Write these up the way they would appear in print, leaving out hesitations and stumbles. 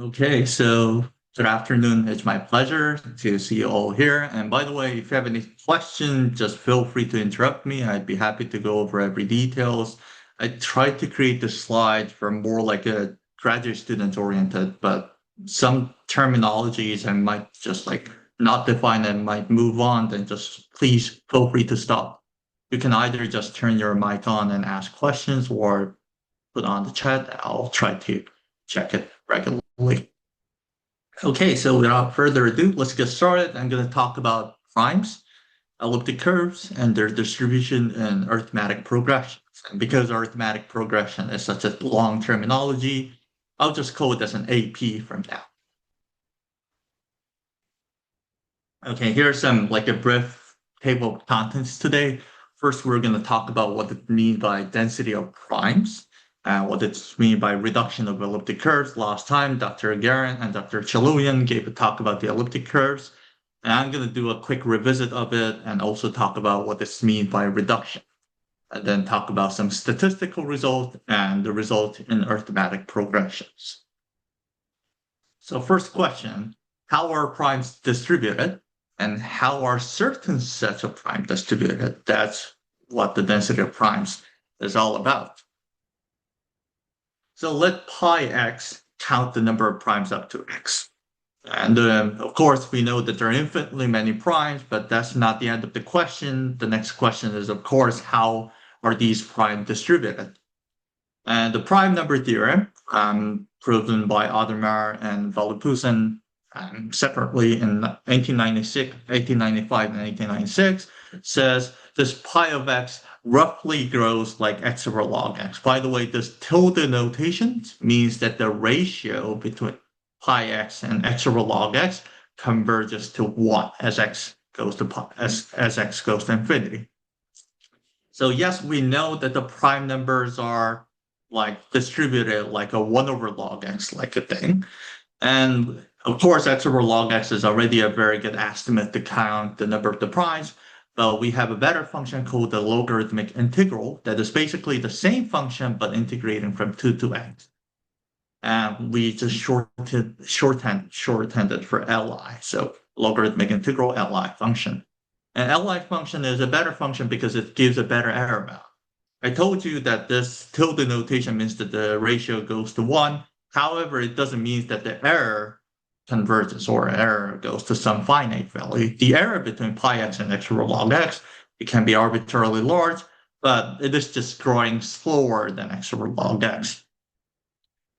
Okay, so good afternoon. It's my pleasure to see you all here. And by the way, if you have any questions, just feel free to interrupt me. I'd be happy to go over every details. I tried to create the slide for more like a graduate student oriented, but some terminologies I might just like not define and might move on, then just please feel free to stop. You can either just turn your mic on and ask questions or put on the chat. I'll try to check it regularly. Okay, so without further ado, let's get started. I'm going to talk about primes, elliptic curves, and their distribution in arithmetic progressions. And because arithmetic progression is such a long terminology, I'll just call it as an AP from now. Okay, here's some like a brief table of contents today. First, we're going to talk about what it means by density of primes, what it means by reduction of elliptic curves. Last time, Dr. Garin and Dr. Chaluyan gave a talk about the elliptic curves, and I'm going to do a quick revisit of it and also talk about what this means by reduction, and then talk about some statistical results and the result in arithmetic progressions. So first question, how are primes distributed? And how are certain sets of primes distributed? That's what the density of primes is all about. So let pi x count the number of primes up to x. And of course, we know that there are infinitely many primes, but that's not the end of the question. The next question is, of course, how are these primes distributed? And the prime number theorem, proven by Adormer and Valluphusen separately in 1896, 1895, and 1896, says this pi of x roughly grows like x over log x. By the way, this tilde notation means that the ratio between pi x and x over log x converges to 1 as x goes to pi, as x goes to infinity. So yes, we know that the prime numbers are like distributed like a 1 over log x like a thing. And of course, x over log x is already a very good estimate to count the number of the primes, but we have a better function called the logarithmic integral that is basically the same function but integrating from 2 to x. And we just shortened it for Li. So logarithmic integral Li function. And Li function is a better function because it gives a better error bound. I told you that this tilde notation means that the ratio goes to 1. However, it doesn't mean that the error converges or error goes to some finite value. The error between pi x and x over log x, it can be arbitrarily large, but it is just growing slower than x over log x.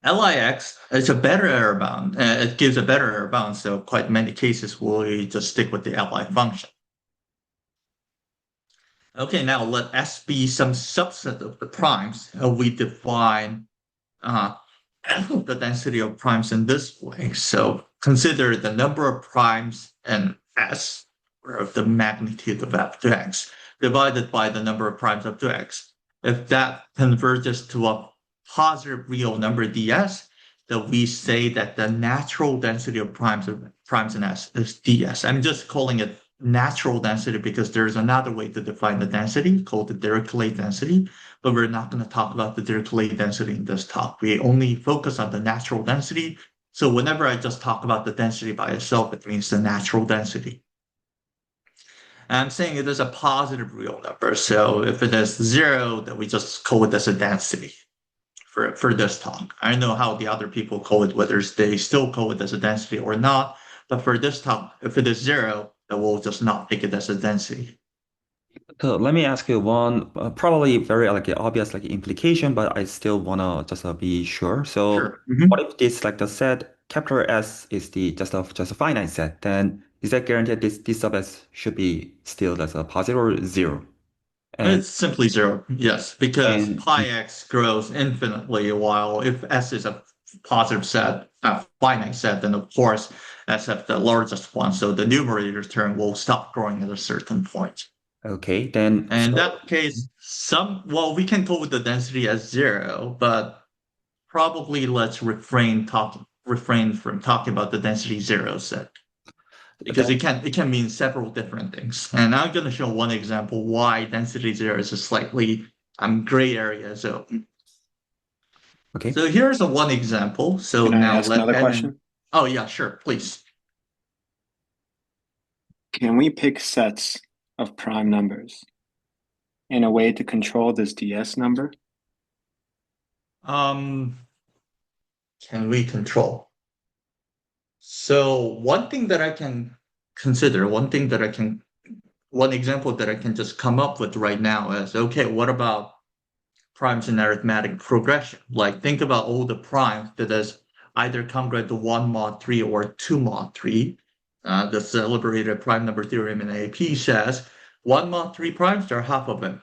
Lix is a better error bound. It gives a better error bound, so quite many cases we just stick with the Li function. Okay, now let S be some subset of the primes. We define the density of primes in this way. So consider the number of primes in S, or of the magnitude of f to x, divided by the number of primes up to x. If that converges to a positive real number ds, then we say that the natural density of primes in S is ds. I'm just calling it natural density because there's another way to define the density called the Dirichlet density, but we're not going to talk about the Dirichlet density in this talk. We only focus on the natural density. So whenever I just talk about the density by itself, it means the natural density. And I'm saying it is a positive real number. So if it is 0, then we just call it as a density for this talk. I don't know how the other people call it, whether they still call it as a density or not. But for this talk, if it is 0, then we'll just not take it as a density. So let me ask you one probably very like obvious like implication, but I still wanna just be sure. So Sure. Mhm. what if this like the set capital S is the just a finite set? Then is that guaranteed this sub S should be still as a positive or zero? And It's simply 0, yes, because and pi x grows infinitely, while if S is a positive set, a finite set, then of course SF the largest one, so the numerator term will stop growing at a certain point. okay, then And in so that case, well, we can code the density as 0, but probably let's refrain from talking about the density 0 set because that it can mean several different things. And I'm going to show one example why density 0 is a slightly gray area zone. Okay. So here's a one example. So Can I now ask another let n and question? oh yeah, sure, please. Can we pick sets of prime numbers in a way to control this DS number? Um, can we control? So one thing that I can consider, one example that I can just come up with right now is, okay, what about primes in arithmetic progression? Like think about all the primes that is either congruent to 1 mod 3 or 2 mod 3. The celebrated prime number theorem in AP says 1 mod 3 primes, they're half of it.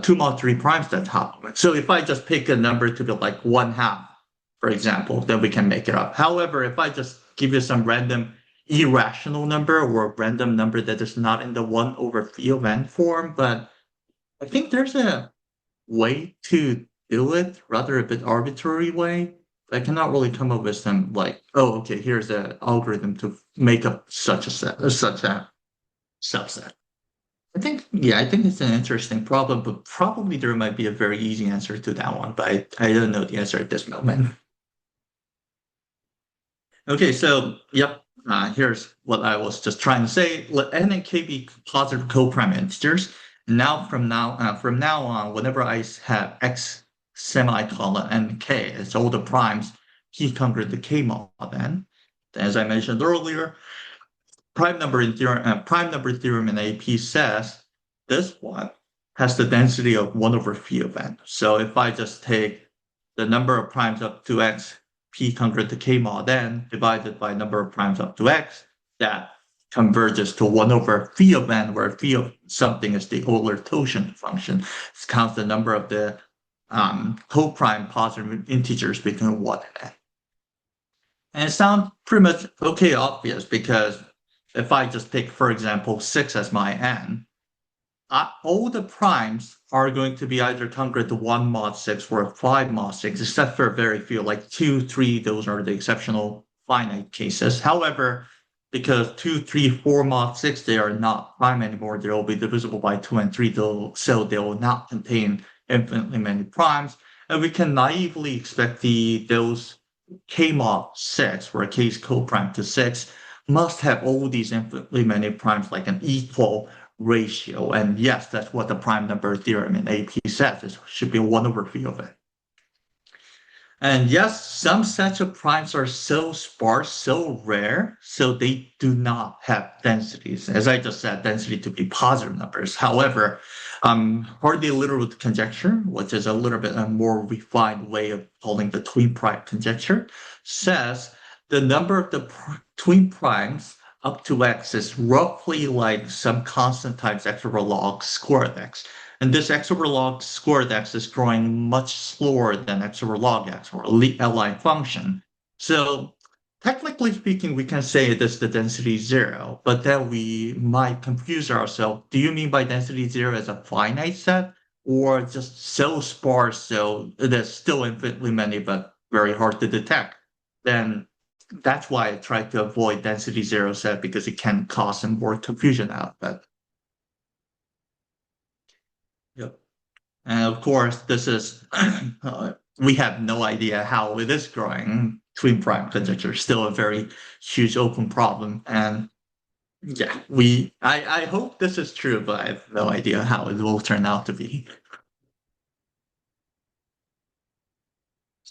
2 mod 3 primes, that's half of it. So if I just pick a number to be like 1/2, for example, then we can make it up. However, if I just give you some random irrational number or a random number that is not in the 1 over phi of n form, but I think there's a way to do it, rather a bit arbitrary way. I cannot really come up with some like, oh, okay, here's an algorithm to make up such a set, such a subset. I think it's an interesting problem, but probably there might be a very easy answer to that one, but I don't know the answer at this moment. Okay, so yep, here's what I was just trying to say. Let n and k be positive co-prime integers. From now on, whenever I have x semicolon and k, it's all the primes p congruent to k mod n. As I mentioned earlier, prime number theorem in AP says this one has the density of 1 over phi of n. So if I just take the number of primes up to x, p congruent to k mod n, divided by number of primes up to x, that converges to 1 over phi of n, where phi of something is the Euler-Totient function. It counts the number of the co-prime positive integers between 1 and n. And it sounds pretty much okay obvious because if I just pick, for example, 6 as my n, all the primes are going to be either congruent to 1 mod 6 or 5 mod 6, except for very few, like 2, 3, those are the exceptional finite cases. However, because 2, 3, 4 mod 6, they are not prime anymore, they will be divisible by 2 and 3, so they will not contain infinitely many primes. And we can naively expect those k mod 6, where k is co-prime to 6, must have all these infinitely many primes like an equal ratio. And yes, that's what the prime number theorem in AP says. It should be 1 over phi of it. And yes, some sets of primes are so sparse, so rare, so they do not have densities. As I just said, density to be positive numbers. However, Hardy literal conjecture, which is a little bit a more refined way of calling the twin prime conjecture, says the number of the twin primes up to x is roughly like some constant times x over log squared x. And this x over log squared x is growing much slower than x over log x, or a line function. So technically speaking, we can say it is the density 0, but then we might confuse ourselves. Do you mean by density 0 as a finite set, or just so sparse so it is still infinitely many but very hard to detect? Then that's why I try to avoid density 0 set, because it can cause some more confusion out of it. Yep. And of course, this is, we have no idea how it is growing. Twin prime conjecture is still a very huge open problem. And yeah, I hope this is true, but I have no idea how it will turn out to be.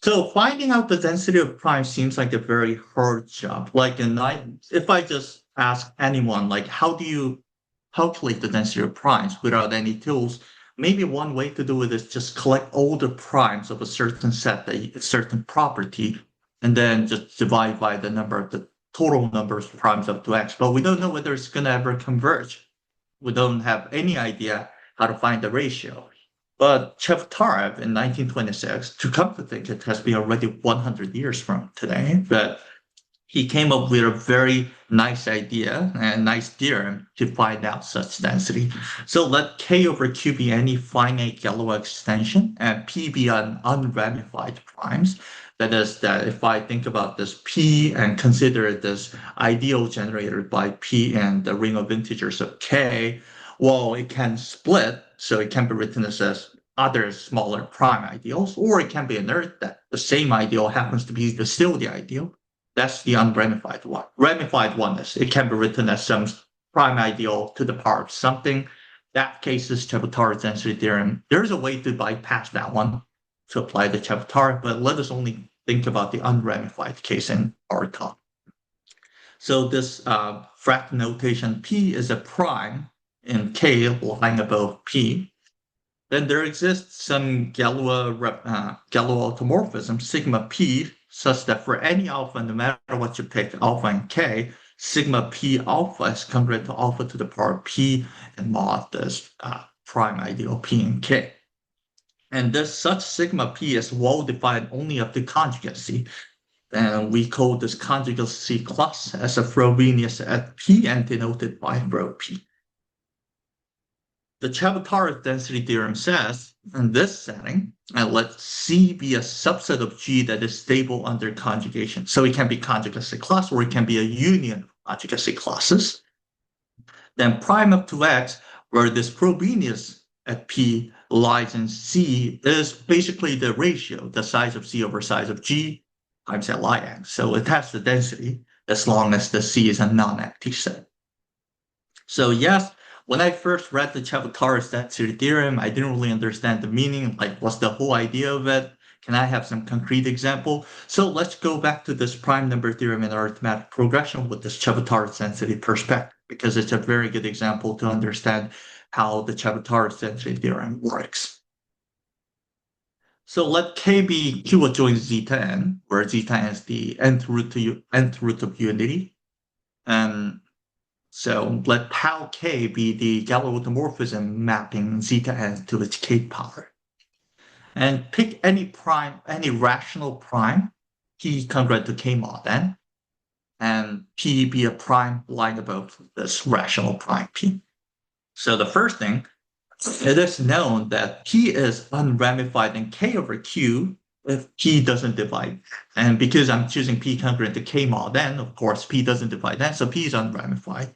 So finding out the density of primes seems like a very hard job. If I just ask anyone, like, how do you calculate the density of primes without any tools? Maybe one way to do it is just collect all the primes of a certain set, a certain property, and then just divide by the number of the total numbers of primes up to x. But we don't know whether it's going to ever converge. We don't have any idea how to find the ratio. But Chevtarev in 1926, to come to think, it has been already 100 years from today, but he came up with a very nice idea and nice theorem to find out such density. So let K over Q be any finite Galois extension and P be an unramified primes. That is, that if I think about this P and consider this ideal generated by P and the ring of integers of K, well, it can split. So it can be written as other smaller prime ideals, or it can be inert that the same ideal happens to be still the ideal. That's the unramified one. Ramified one is it can be written as some prime ideal to the power of something. That case is Chebotar's density theorem. There's a way to bypass that one to apply the Chebotar, but let us only think about the unramified case in our talk. So this frac notation P is a prime in K lying above P. Then there exists some Galois automorphism, sigma P, such that for any alpha, no matter what you pick, alpha and K, sigma P alpha is congruent to alpha to the power of P and mod this prime ideal P and K. And this such sigma P is well defined only up to conjugacy. And we call this conjugacy class as a Frobenius at P and denoted by rho P. The Chebotar's density theorem says, in this setting, and let C be a subset of G that is stable under conjugation. So it can be conjugacy class or it can be a union of conjugacy classes. Then prime up to X, where this Frobenius at P lies in C, is basically the ratio, the size of C over size of G times Lix. So it has the density as long as the C is a non-empty set. So yes, when I first read the Chebotar's density theorem, I didn't really understand the meaning, like what's the whole idea of it? Can I have some concrete example? So let's go back to this prime number theorem in arithmetic progression with this Chebotar's density perspective, because it's a very good example to understand how the Chebotar's density theorem works. So let K be Q adjoint zeta n, where zeta n is the nth root of unity. And so let tau K be the Galois automorphism mapping zeta n to its K power. And pick any prime, any rational prime, P congruent to K mod n, and P be a prime lying above this rational prime P. So the first thing, it is known that P is unramified in K over Q if P doesn't divide. And because I'm choosing P congruent to K mod n, of course, P doesn't divide n, so P is unramified.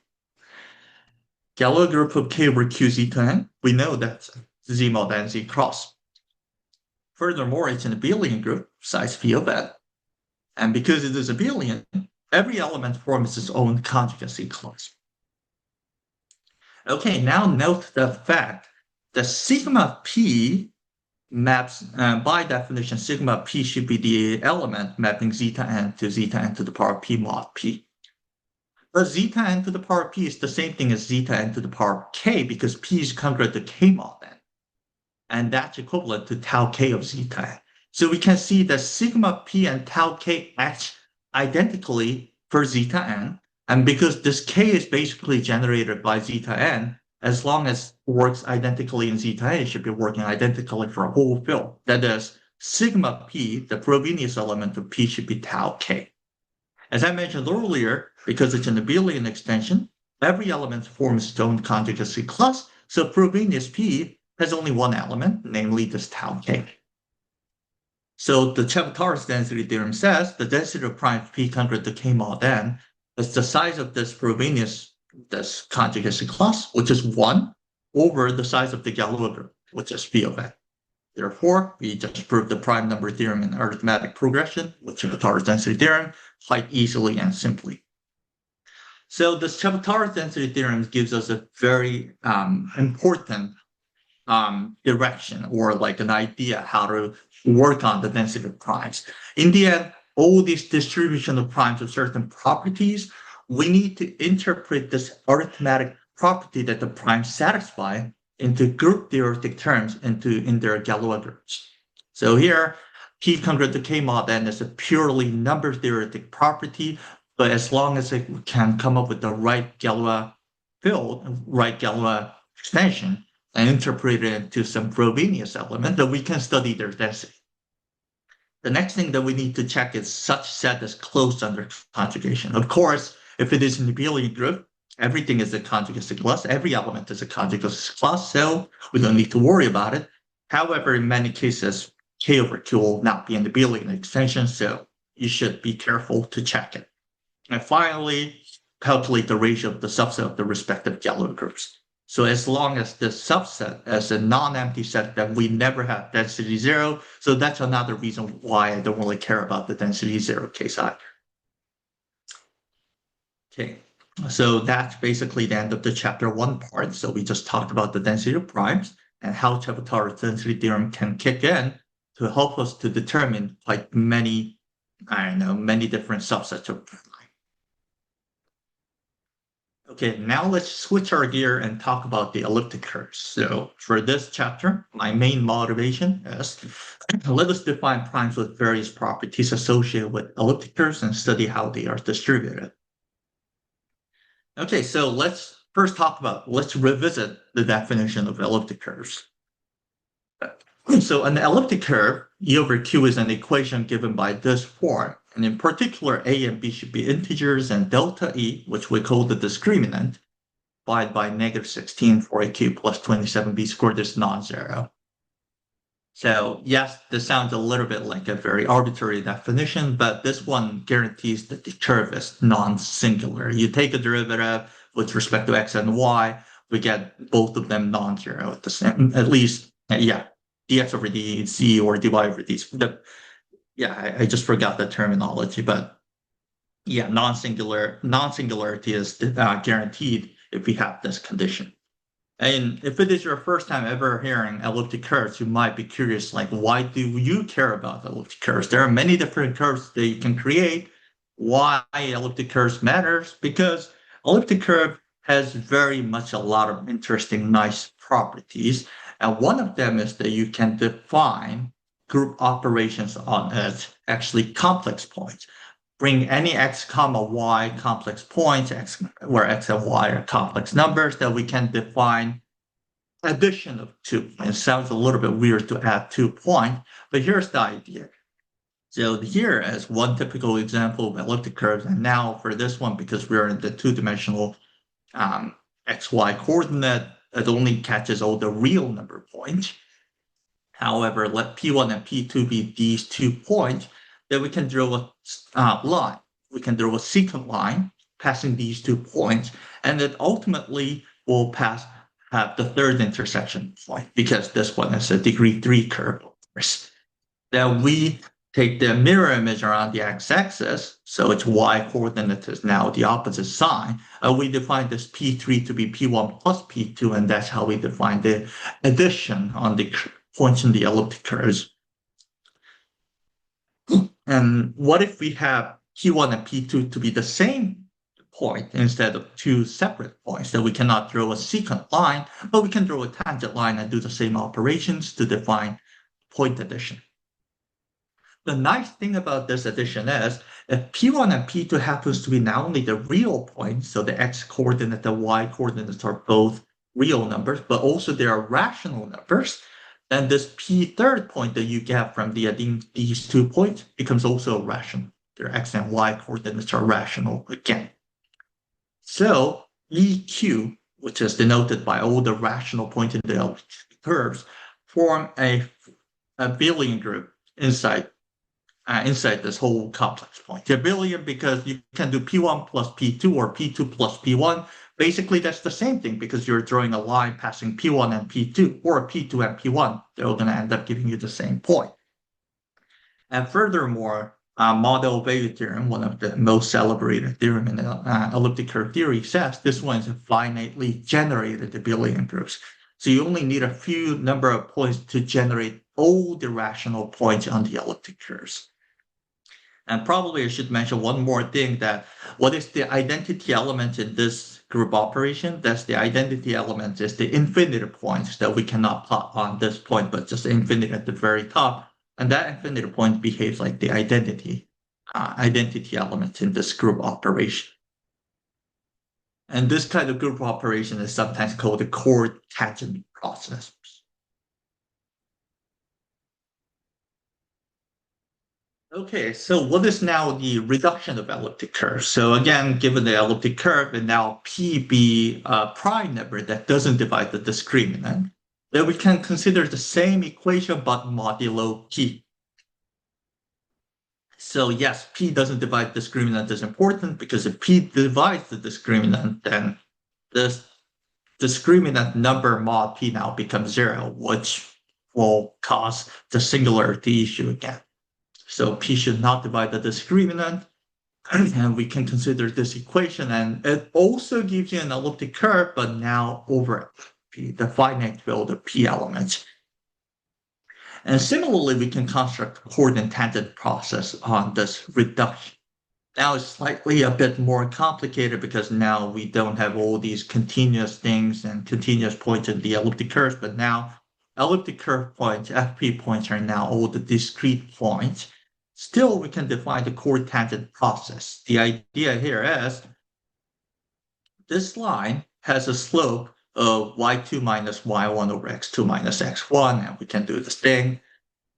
Galois group of K over Q zeta n, we know that's Z mod n Z cross. Furthermore, it's an abelian group, size phi of n. And because it is abelian, every element forms its own conjugacy clause. Okay, now note the fact that sigma P maps, by definition, sigma P should be the element mapping zeta n to the power P mod P. But zeta n to the power P is the same thing as zeta n to the power K because P is congruent to K mod n. And that's equivalent to tau K of zeta n. So we can see that sigma P and tau K act identically for zeta n. And because this K is basically generated by zeta n, as long as it works identically in zeta n, it should be working identically for a whole field. That is, sigma P, the Frobenius element of P, should be tau K. As I mentioned earlier, because it's an abelian extension, every element forms its own conjugacy class, so Frobenius P has only one element, namely this tau K. So the Chebotar's density theorem says the density of prime P congruent to K mod n is the size of this Frobenius, this conjugacy class, which is 1, over the size of the Galois group, which is phi of n. Therefore, we just proved the prime number theorem in arithmetic progression with Chebotar's density theorem quite easily and simply. So this Chebotar's density theorem gives us a very important direction or like an idea how to work on the density of primes. In the end, all these distribution of primes of certain properties, we need to interpret this arithmetic property that the primes satisfy into group theoretic terms in their Galois groups. So here, P congruent to K mod n is a purely number theoretic property, but as long as it can come up with the right Galois field, right Galois extension, and interpret it into some Frobenius element, then we can study their density. The next thing that we need to check is such set is closed under conjugation. Of course, if it is an abelian group, everything is a conjugacy class. Every element is a conjugacy class, so we don't need to worry about it. However, in many cases, K over Q will not be an abelian extension, so you should be careful to check it. And finally, calculate the ratio of the subset of the respective Galois groups. So as long as the subset is a non-empty set, then we never have density 0. So that's another reason why I don't really care about the density 0 case either. Okay, so that's basically the end of the chapter 1 part. So we just talked about the density of primes and how Chebotar's density theorem can kick in to help us to determine like many, many different subsets of prime. Okay, now let's switch our gear and talk about the elliptic curves. So for this chapter, my main motivation is let us define primes with various properties associated with elliptic curves and study how they are distributed. Okay, so let's revisit the definition of elliptic curves. So an elliptic curve, E over Q, is an equation given by this form. And in particular, A and B should be integers, and delta E, which we call the discriminant, divided by -16 for AQ plus 27B squared is non-zero. So yes, this sounds a little bit like a very arbitrary definition, but this one guarantees that the curve is non-singular. You take a derivative with respect to x and y, we get both of them non-zero at the same, at least, yeah, dx over dz or dy over dz. I just forgot the terminology, but yeah, non-singularity is guaranteed if we have this condition. And if it is your first time ever hearing elliptic curves, you might be curious, like, why do you care about elliptic curves? There are many different curves that you can create. Why elliptic curves matters? Because elliptic curve has very much a lot of interesting, nice properties. And one of them is that you can define group operations on its actually complex points. Bring any x comma y complex points, where x and y are complex numbers, that we can define addition of 2. It sounds a little bit weird to add 2 points, but here's the idea. So here is one typical example of elliptic curves. And now for this one, because we're in the two-dimensional xy coordinate, it only catches all the real number points. However, let P1 and P2 be these 2 points, then we can draw a line. We can draw a secant line passing these 2 points, and it ultimately will have the third intersection point, because this one is a degree 3 curve, of course. Then we take the mirror image around the x-axis, so its y coordinate is now the opposite sign. We define this P3 to be P1 plus P2, and that's how we define the addition on the points in the elliptic curves. And what if we have P1 and P2 to be the same point instead of 2 separate points? That we cannot draw a secant line, but we can draw a tangent line and do the same operations to define point addition. The nice thing about this addition is if P1 and P2 happens to be not only the real points, so the x coordinate, the y coordinates are both real numbers, but also they are rational numbers, then this P third point that you get from these 2 points becomes also rational. Their x and y coordinates are rational again. So EQ, which is denoted by all the rational points in the elliptic curves, form a abelian group inside this whole complex point. The abelian, because you can do P1 plus P2 or P2 plus P1. Basically, that's the same thing, because you're drawing a line passing P1 and P2, or P2 and P1. They're all going to end up giving you the same point. And furthermore, Maude-Obeid theorem, one of the most celebrated theorem in elliptic curve theory, says this one is a finitely generated abelian groups. So you only need a few number of points to generate all the rational points on the elliptic curves. And probably I should mention one more thing, that what is the identity element in this group operation? That's the identity element is the infinite points that we cannot plot on this point, but just infinite at the very top. And that infinite point behaves like the identity element in this group operation. And this kind of group operation is sometimes called the chord tangent process. Okay, so what is now the reduction of elliptic curve? So again, given the elliptic curve, and now P be a prime number that doesn't divide the discriminant, then we can consider the same equation but modulo P. So yes, P doesn't divide the discriminant is important, because if P divides the discriminant, then this discriminant number mod P now becomes 0, which will cause the singularity issue again. So P should not divide the discriminant, and we can consider this equation, and it also gives you an elliptic curve, but now over P, the finite field of P elements. And similarly, we can construct a coordinate tangent process on this reduction. Now it's slightly a bit more complicated because now we don't have all these continuous things and continuous points in the elliptic curves, but now elliptic curve points, FP points, are now all the discrete points. Still, we can define the coordinate tangent process. The idea here is this line has a slope of y2 minus y1 over x2 minus x1, and we can do this thing.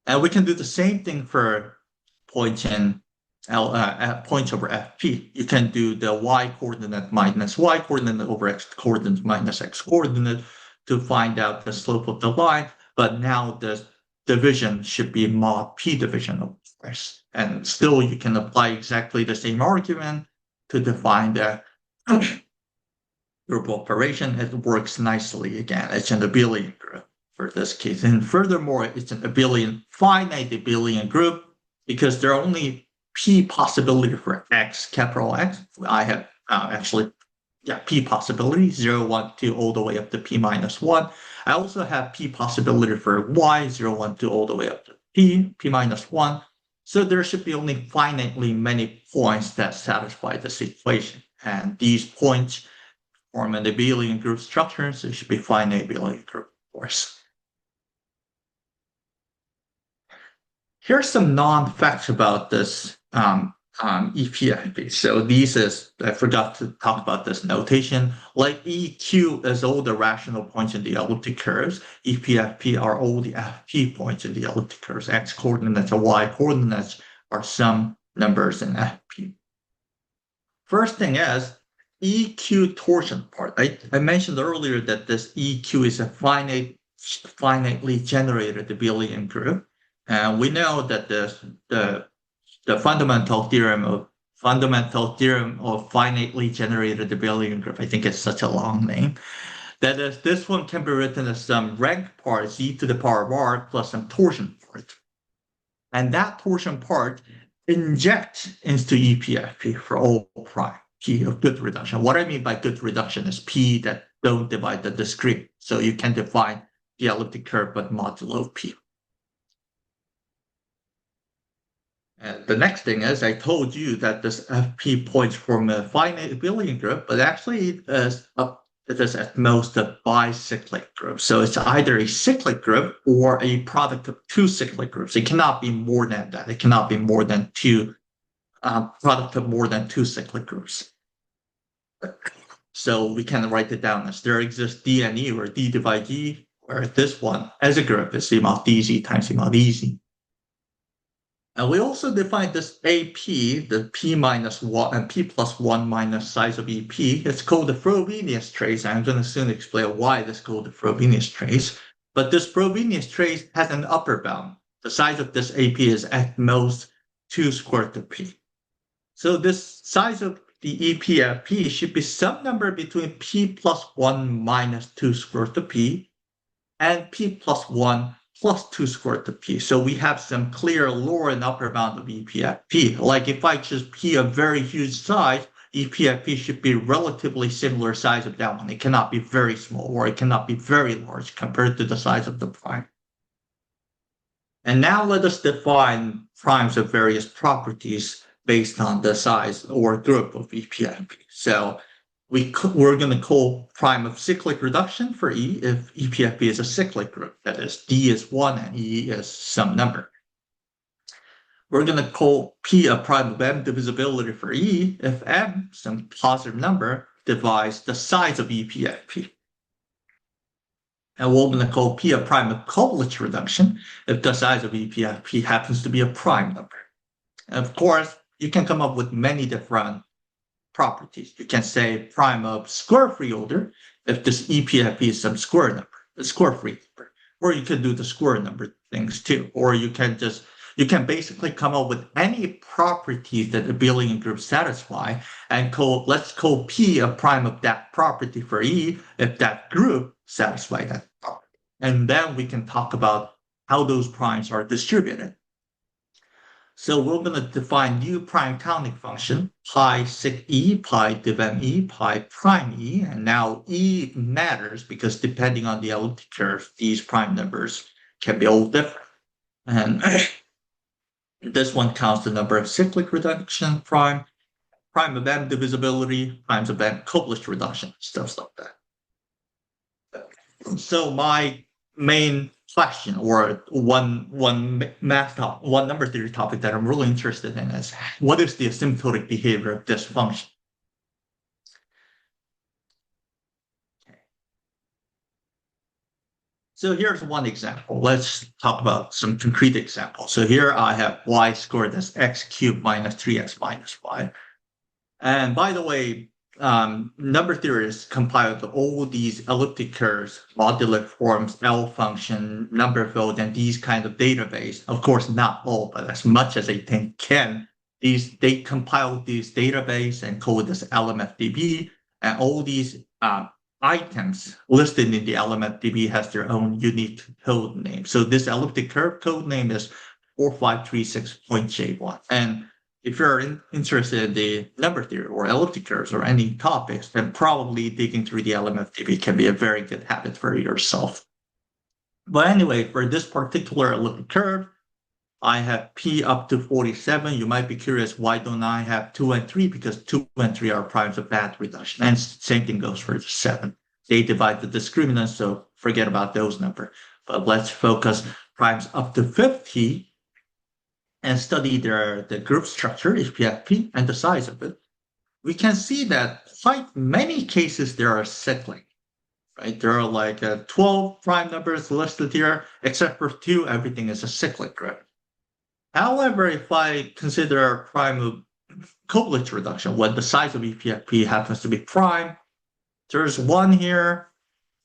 And we can do the same thing for points in points over FP. You can do the y coordinate minus y coordinate over x coordinate minus x coordinate to find out the slope of the line. But now the division should be mod P division of this. And still, you can apply exactly the same argument to define the group operation. It works nicely again. It's an abelian group for this case. And furthermore, it's an abelian, finite abelian group because there are only P possibility for X, capital X. I have P possibility, 0, 1, 2, all the way up to P minus 1. I also have P possibility for Y, 0, 1, 2, all the way up to P minus 1. So there should be only finitely many points that satisfy this equation. And these points form an abelian group structure, so it should be finite abelian group, of course. Here's some non-facts about this EPFP. So I forgot to talk about this notation. Like EQ is all the rational points in the elliptic curves. EPFP are all the FP points in the elliptic curves. X coordinates and Y coordinates are some numbers in FP. First thing is EQ torsion part. I mentioned earlier that this EQ is a finitely generated abelian group. And we know that the fundamental theorem of finitely generated abelian group, I think it's such a long name, that is, this one can be written as some rank part, z to the power of r, plus some torsion part. And that torsion part injects into EPFP for all prime P of good reduction. What I mean by good reduction is P that don't divide the discrete. So you can define the elliptic curve but modulo P. And the next thing is I told you that this FP points form a finite abelian group, but actually it is at most a bicyclic group. So it's either a cyclic group or a product of two cyclic groups. It cannot be more than that. It cannot be more than two product of more than two cyclic groups. So we can write it down as there exists D and E, where D divides E, where this one as a group is C mod DZ times C mod EZ. And we also define this AP, the P minus 1 and P plus 1 minus size of EP. It's called the Frobenius trace. I'm going to soon explain why this is called the Frobenius trace. But this Frobenius trace has an upper bound. The size of this AP is at most 2 squared to P. So this size of the EPFP should be some number between P plus 1 minus 2 squared to P and P plus 1 plus 2 squared to P. So we have some clear lower and upper bound of EPFP. Like if I choose P a very huge size, EPFP should be relatively similar size of that one. It cannot be very small or it cannot be very large compared to the size of the prime. And now let us define primes of various properties based on the size or group of EPFP. So we're going to call prime of cyclic reduction for E if EPFP is a cyclic group. That is, D is 1 and E is some number. We're going to call P a prime of M divisibility for E if M, some positive number, divides the size of EPFP. And we're going to call P a prime of Kovalich reduction if the size of EPFP happens to be a prime number. And of course, you can come up with many different properties. You can say prime of square free order if this EPFP is some square number, a square free number. Or you can do the square number things too. Or you can just you can basically come up with any properties that abelian groups satisfy and let's call P a prime of that property for E if that group satisfies that property. And then we can talk about how those primes are distributed. So we're going to define new prime counting function, pi sig E, pi div m E, pi prime E. And now E matters because depending on the elliptic curve, these prime numbers can be all different. And this one counts the number of cyclic reduction prime of M divisibility, primes of M couplage reduction, stuff like that. So my main question or one number theory topic that I'm really interested in is what is the asymptotic behavior of this function? Okay. So here's one example. Let's talk about some concrete examples. So here I have y squared as x cubed minus 3x minus y. And by the way, number theorists compiled all these elliptic curves, modular forms, L function, number field, and these kind of database. Of course, not all, but as much as they can. They compiled these database and called this LMFDB, and all these items listed in the LMFDB has their own unique code name. So this elliptic curve code name is 4536.J1. And if you're interested in the number theory or elliptic curves or any topics, then probably digging through the LMFDB can be a very good habit for yourself. But anyway, for this particular elliptic curve, I have P up to 47. You might be curious, why don't I have 2 and 3? Because 2 and 3 are primes of bad reduction. And same thing goes for the 7. They divide the discriminant, so forget about those numbers. But let's focus primes up to 50 and study the group structure, HPFP, and the size of it. We can see that quite many cases there are cyclic, right? There are like 12 prime numbers listed here, except for 2, everything is a cyclic group. However, if I consider a prime of couplage reduction, when the size of EPFP happens to be prime, there's one here,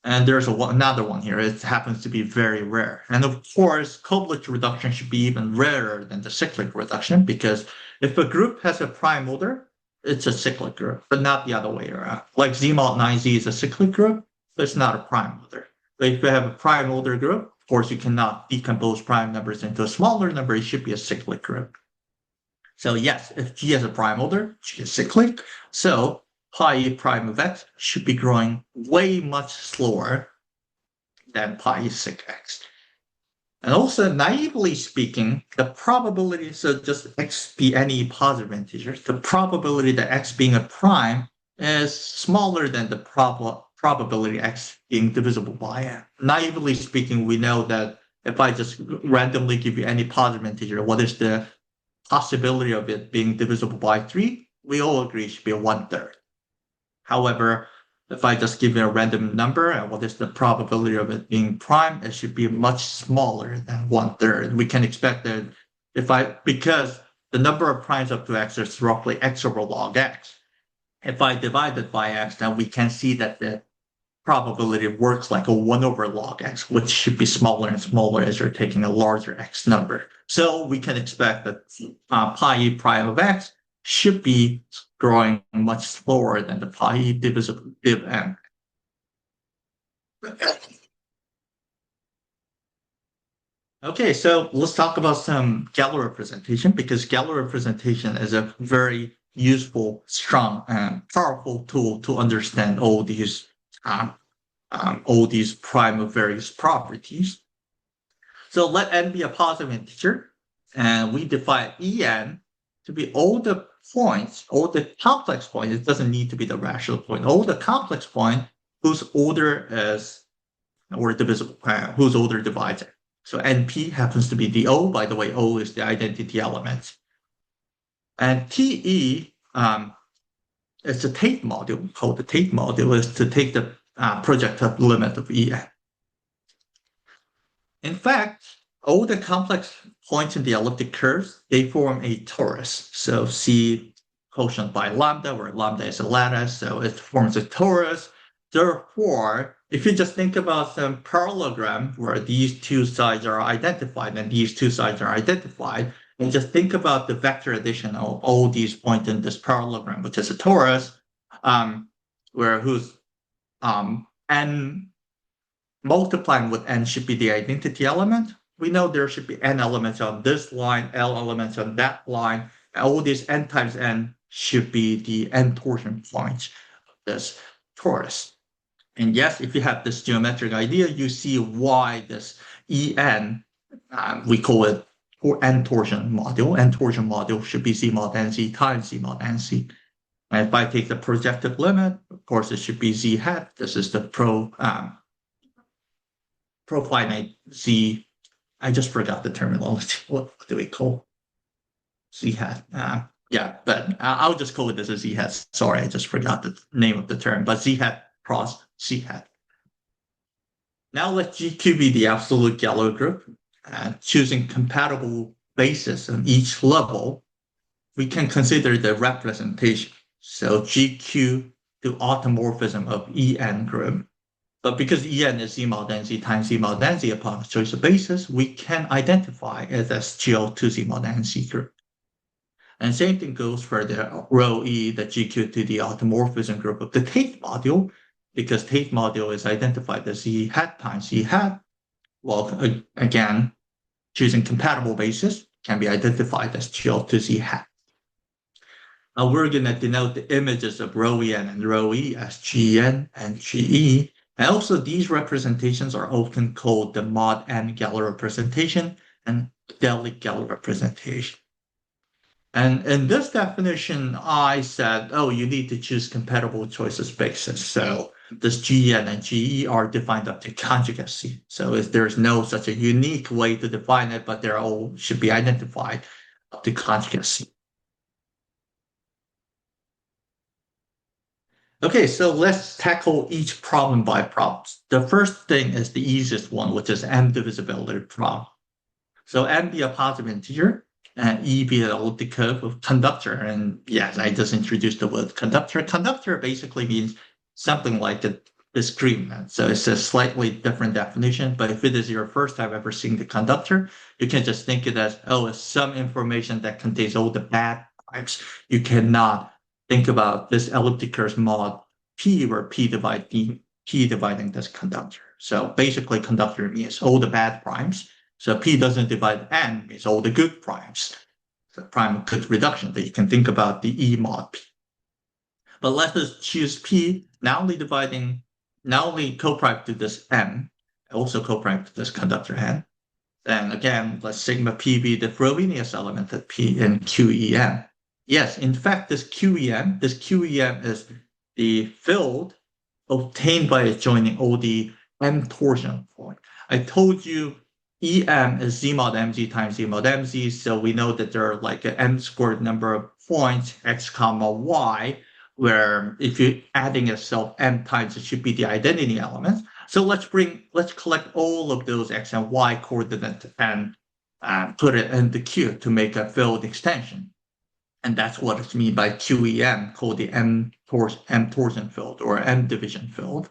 and there's another one here. It happens to be very rare. And of course, couplage reduction should be even rarer than the cyclic reduction, because if a group has a prime order, it's a cyclic group, but not the other way around. Like Z mod 9Z is a cyclic group, but it's not a prime order. But if you have a prime order group, of course, you cannot decompose prime numbers into a smaller number. It should be a cyclic group. So yes, if G has a prime order, G is cyclic. So pi E prime of x should be growing way much slower than pi E sig x. And also, naively speaking, the probability, so just x be any positive integer, the probability that x being a prime is smaller than the probability x being divisible by n. Naively speaking, we know that if I just randomly give you any positive integer, what is the possibility of it being divisible by 3? We all agree it should be 1/3. However, if I just give you a random number and what is the probability of it being prime, it should be much smaller than 1/3. We can expect that because the number of primes up to x is roughly x over log x. If I divide it by x, then we can see that the probability works like a 1 over log x, which should be smaller and smaller as you're taking a larger x number. So we can expect that pi E prime of x should be growing much slower than the pi E divisible div m. Okay, so let's talk about some Galois representation, because Galois representation is a very useful, strong, and powerful tool to understand all these prime of various properties. So let n be a positive integer, and we define En to be all the points, all the complex points. It doesn't need to be the rational point. All the complex point whose order is or divisible, whose order divides it. So NP happens to be the O. By the way, O is the identity element. And TE it's a Tate module, called the Tate module, is to take the projective limit of En. In fact, all the complex points in the elliptic curves, they form a torus. So C quotient by lambda, where lambda is a lattice, so it forms a torus. Therefore, if you just think about some parallelogram where these two sides are identified and these two sides are identified, and just think about the vector addition of all these points in this parallelogram, which is a torus, where whose n multiplying with n should be the identity element. We know there should be n elements on this line, l elements on that line. And all these n times n should be the n torsion points of this torus. And yes, if you have this geometric idea, you see why this En, we call it n torsion module. N torsion module should be Z mod NZ times Z mod NC. And if I take the projective limit, of course, it should be Z hat. This is the profinite Z. I just forgot the terminology. What do we call Z hat? Yeah, but I'll just call it as a Z hat. Sorry, I just forgot the name of the term. But Z hat cross Z hat. Now let GQ be the absolute Galois group. Choosing compatible bases on each level, we can consider the representation. So GQ, the automorphism of En group. But because En is Z mod NZ times Z mod NZ upon choice of basis, we can identify it as GL2 Z mod NZ group. And same thing goes for the rho E, the GQ to the automorphism group of the Tate module, because Tate module is identified as Z hat times Z hat. Well, again, choosing compatible basis can be identified as GL2 Z hat. Now we're going to denote the images of rho En and rho E as Gn and Ge. And also these representations are often called the mod n Galois representation and Delic Galois representation. And in this definition, I said, oh, you need to choose compatible choices basis. So this Gn and Ge are defined up to conjugacy. So there's no such a unique way to define it, but they're all should be identified up to conjugacy. Okay, so let's tackle each problem by problem. The first thing is the easiest one, which is M divisibility problem. So M be a positive integer, and E be an elliptic curve of conductor. And yes, I just introduced the word conductor. Conductor basically means something like a discrete. So it's a slightly different definition. But if it is your first time ever seeing the conductor, you can just think it as, oh, it's some information that contains all the bad primes. You cannot think about this elliptic curve mod P, where P dividing this conductor. So basically, conductor means all the bad primes. So P doesn't divide N, means all the good primes. So prime good reduction that you can think about the E mod P. But let us choose P, not only co-prime to this M, also co-prime to this conductor N. Then again, let sigma P be the Frobenius element of P in QEM. Yes, in fact, this QEM is the field obtained by joining all the M torsion points. I told you EM is Z mod MZ times Z mod MZ, so we know that there are like an M squared number of points, X comma Y, where if you're adding itself M times, it should be the identity elements. So let's collect all of those X and Y coordinates and put it in the Q to make a field extension. And that's what it's mean by QEM, called the M torsion field or M division field.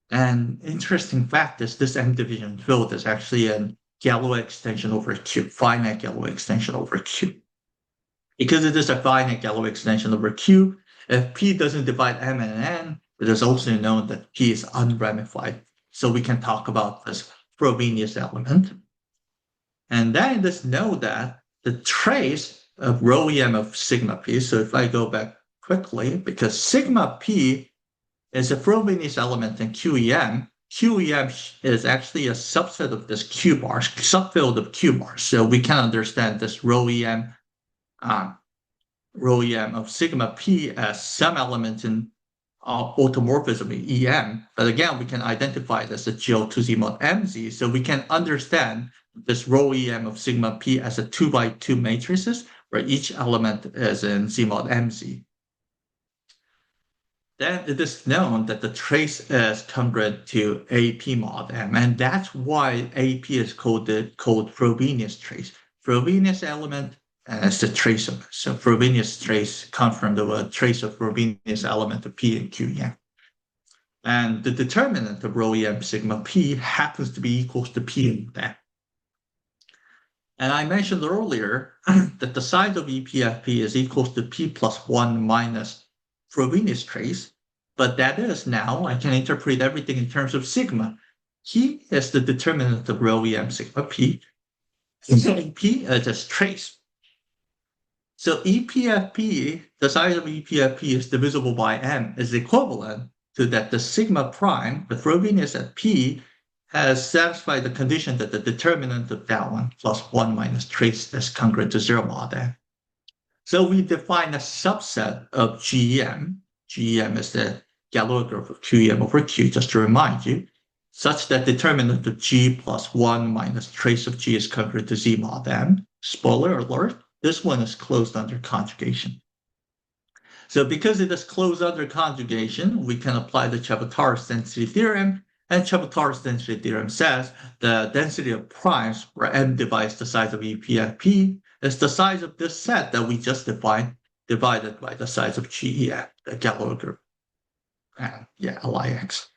And interesting fact is this M division field is actually a Galois extension over Q, finite Galois extension over Q. Because it is a finite Galois extension over Q, if P doesn't divide M and N, it is also known that P is unramified. So we can talk about this Frobenius element. And then just know that the trace of rho EM of sigma P. So if I go back quickly, because sigma P is a Frobenius element in QEM, QEM is actually a subset of this Q bar, subfield of Q bar. So we can understand this rho EM of sigma P as some element in automorphism in EM. But again, we can identify it as a GL2Z mod MZ. So we can understand this rho EM of sigma P as a 2x2 matrices, where each element is in Z mod MZ. Then it is known that the trace is congruent to AP mod M, and that's why AP is called Frobenius trace. Frobenius element is the trace of it. So Frobenius trace comes from the word trace of Frobenius element of P and Q. Yeah. And the determinant of rho em sigma p happens to be equals to p in that. And I mentioned earlier that the size of EPFP is equals to p plus 1 minus Frobenius trace. But that is now, I can interpret everything in terms of sigma. P is the determinant of rho em sigma p. And p is just trace. So EPFP, the size of EPFP is divisible by m, is equivalent to that the sigma prime, the Frobenius at p, has satisfied the condition that the determinant of that one plus 1 minus trace is congruent to 0 mod n. So we define a subset of GEM. GEM is the Galois group of QEM over Q, just to remind you, such that determinant of G plus 1 minus trace of G is congruent to Z mod n. Spoiler alert, this one is closed under conjugation. So because it is closed under conjugation, we can apply the Chebotarus density theorem, and Chebotarus density theorem says the density of primes where m divides the size of EPFP is the size of this set that we just defined divided by the size of GEM, the Galois group. And LIX.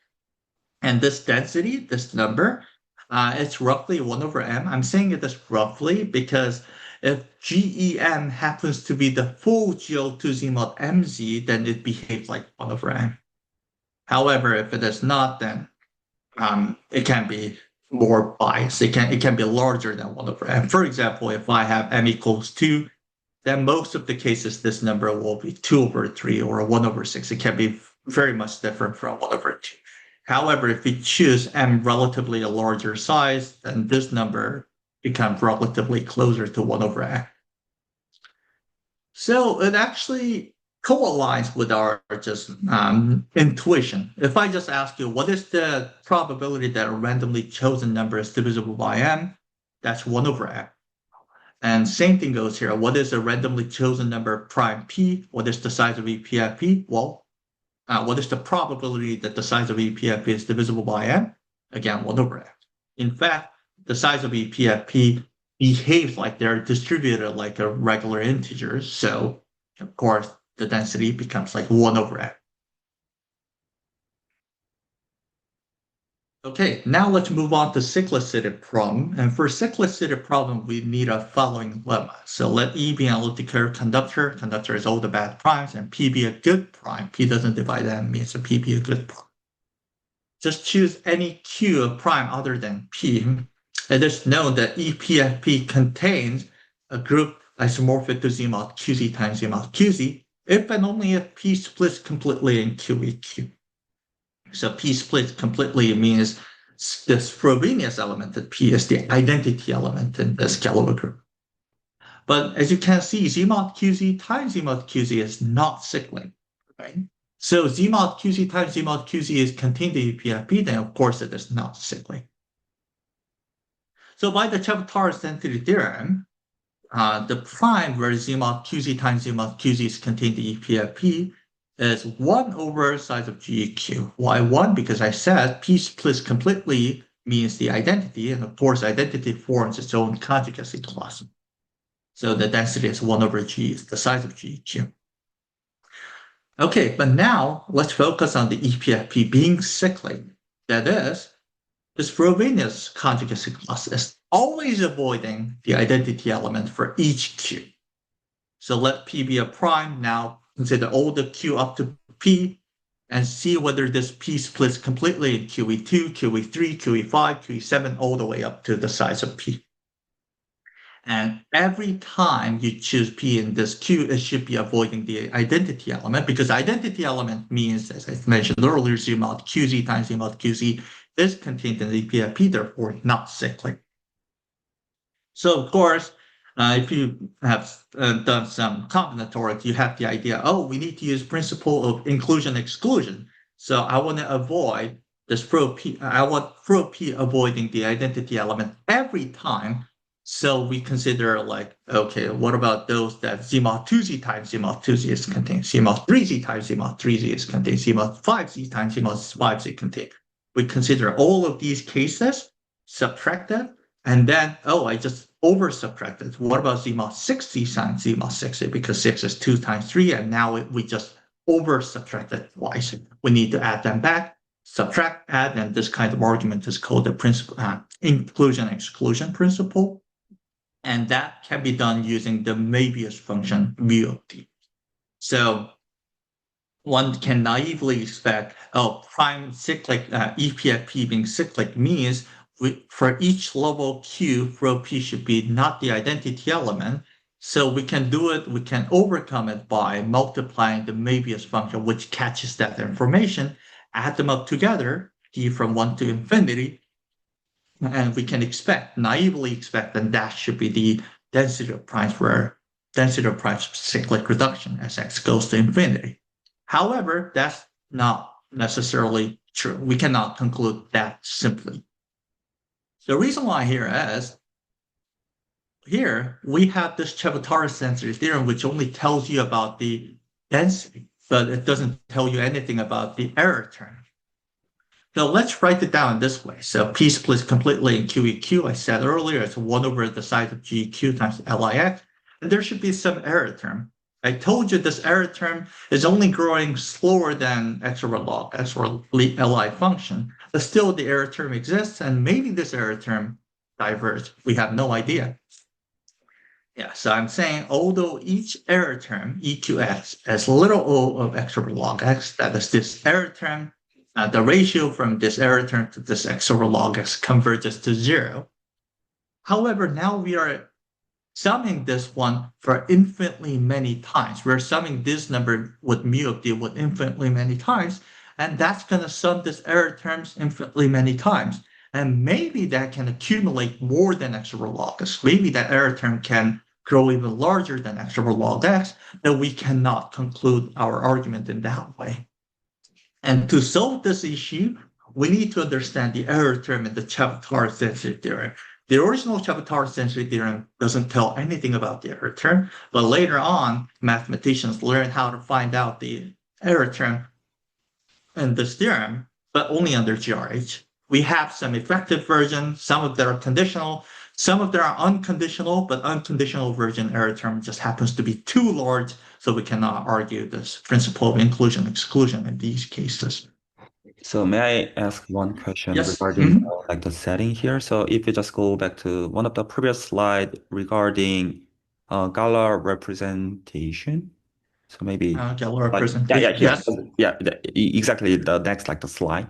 And this density, this number, it's roughly 1 over m. I'm saying it is roughly because if GEM happens to be the full GL2Z mod MZ, then it behaves like 1 over m. However, if it is not, then it can be more biased. It can be larger than 1 over m. For example, if I have m equals 2, then most of the cases this number will be 2 over 3 or 1 over 6. It can be very much different from 1 over 2. However, if we choose m relatively a larger size, then this number becomes relatively closer to 1 over m. So it actually co-aligns with our just intuition. If I just ask you, what is the probability that a randomly chosen number is divisible by m? That's 1 over m. And same thing goes here. What is a randomly chosen number prime p? What is the size of EPFP? Well, what is the probability that the size of EPFP is divisible by m? Again, 1 over m. In fact, the size of EPFP behaves like they're distributed like a regular integer. So, of course, the density becomes like 1 over m. Okay, now let's move on to cyclicity problem. And for cyclicity problem, we need a following lemma. So let E be an elliptic curve conductor. Conductor is all the bad primes, and P be a good prime. P doesn't divide M, means that P be a good prime. Just choose any Q of prime other than P. It is known that EPFP contains a group isomorphic to Z mod QZ times Z mod QZ, if and only if P splits completely in QEQ. So P splits completely means this Frobenius element that P is the identity element in this Galois group. But as you can see, Z mod QZ times Z mod QZ is not cyclic, right? So Z mod QZ times Z mod QZ is contained in EPFP, then of course it is not cyclic. So by the Chebotarus density theorem, the prime where Z mod QZ times Z mod QZ is contained in EPFP is 1 over size of GEQ. Why 1? Because I said P splits completely means the identity, and of course identity forms its own conjugacy clause. So the density is 1 over G, is the size of GEQ. Okay, but now let's focus on the EPFP being cyclic. That is, this Frobenius conjugacy clause is always avoiding the identity element for each Q. So let P be a prime. Now consider all the Q up to P and see whether this P splits completely in QE2, QE3, QE5, QE7, all the way up to the size of P. And every time you choose P in this Q, it should be avoiding the identity element, because identity element means, as I mentioned earlier, Z mod QZ times Z mod QZ is contained in the EPFP, therefore not cyclic. So of course, if you have done some combinatorics, you have the idea, oh, we need to use principle of inclusion-exclusion. So I want to avoid this Fro P. I want Fro P avoiding the identity element every time. So we consider like, okay, what about those that Z mod 2Z times Z mod 2Z is contained, Z mod 3Z times Z mod 3Z is contained, Z mod 5Z times Z mod 5Z contained. We consider all of these cases, subtract them, and then, oh, I just over subtracted. What about Z mod 6Z times Z mod 6Z? Because 6 is 2 times 3, and now we just over subtracted twice. We need to add them back. subtract, add, and this kind of argument is called the principle, inclusion exclusion principle. And that can be done using the Möbius function mu of t. So one can naively expect, oh, prime cyclic, EPFP being cyclic means for each level Q, rho P should be not the identity element. So we can do it, we can overcome it by multiplying the Möbius function, which catches that information, add them up together, t from 1 to infinity, and we can naively expect that that should be the density of primes for density of primes cyclic reduction as x goes to infinity. However, that's not necessarily true. We cannot conclude that simply. The reason why here is, here we have this Chebotare's density theorem, which only tells you about the density, but it doesn't tell you anything about the error term. So let's write it down this way. So P splits completely in QEQ. I said earlier, it's 1 over the size of GQ times LIX. And there should be some error term. I told you this error term is only growing slower than x over log x or Li function. But still, the error term exists, and maybe this error term diverges. We have no idea. Yeah, so I'm saying although each error term, EQX, has little o of x over log x, that is this error term, the ratio from this error term to this x over log x converges to 0. However, now we are summing this one for infinitely many times. We're summing this number with mu of d with infinitely many times, and that's going to sum this error terms infinitely many times. And maybe that can accumulate more than x over log x. Maybe that error term can grow even larger than x over log x, that we cannot conclude our argument in that way. And to solve this issue, we need to understand the error term in the Chebotare's density theorem. The original Chebotare's density theorem doesn't tell anything about the error term, but later on, mathematicians learned how to find out the error term in this theorem, but only under GRH. We have some effective versions, some of them are conditional, some of them are unconditional, but unconditional version error term just happens to be too large, so we cannot argue this principle of inclusion exclusion in these cases. So may I ask one question Yes. regarding like the setting here? So if you just go back to one of the previous slide regarding Galois representation. So maybe Galois like representation. Yes. exactly the next like the slide.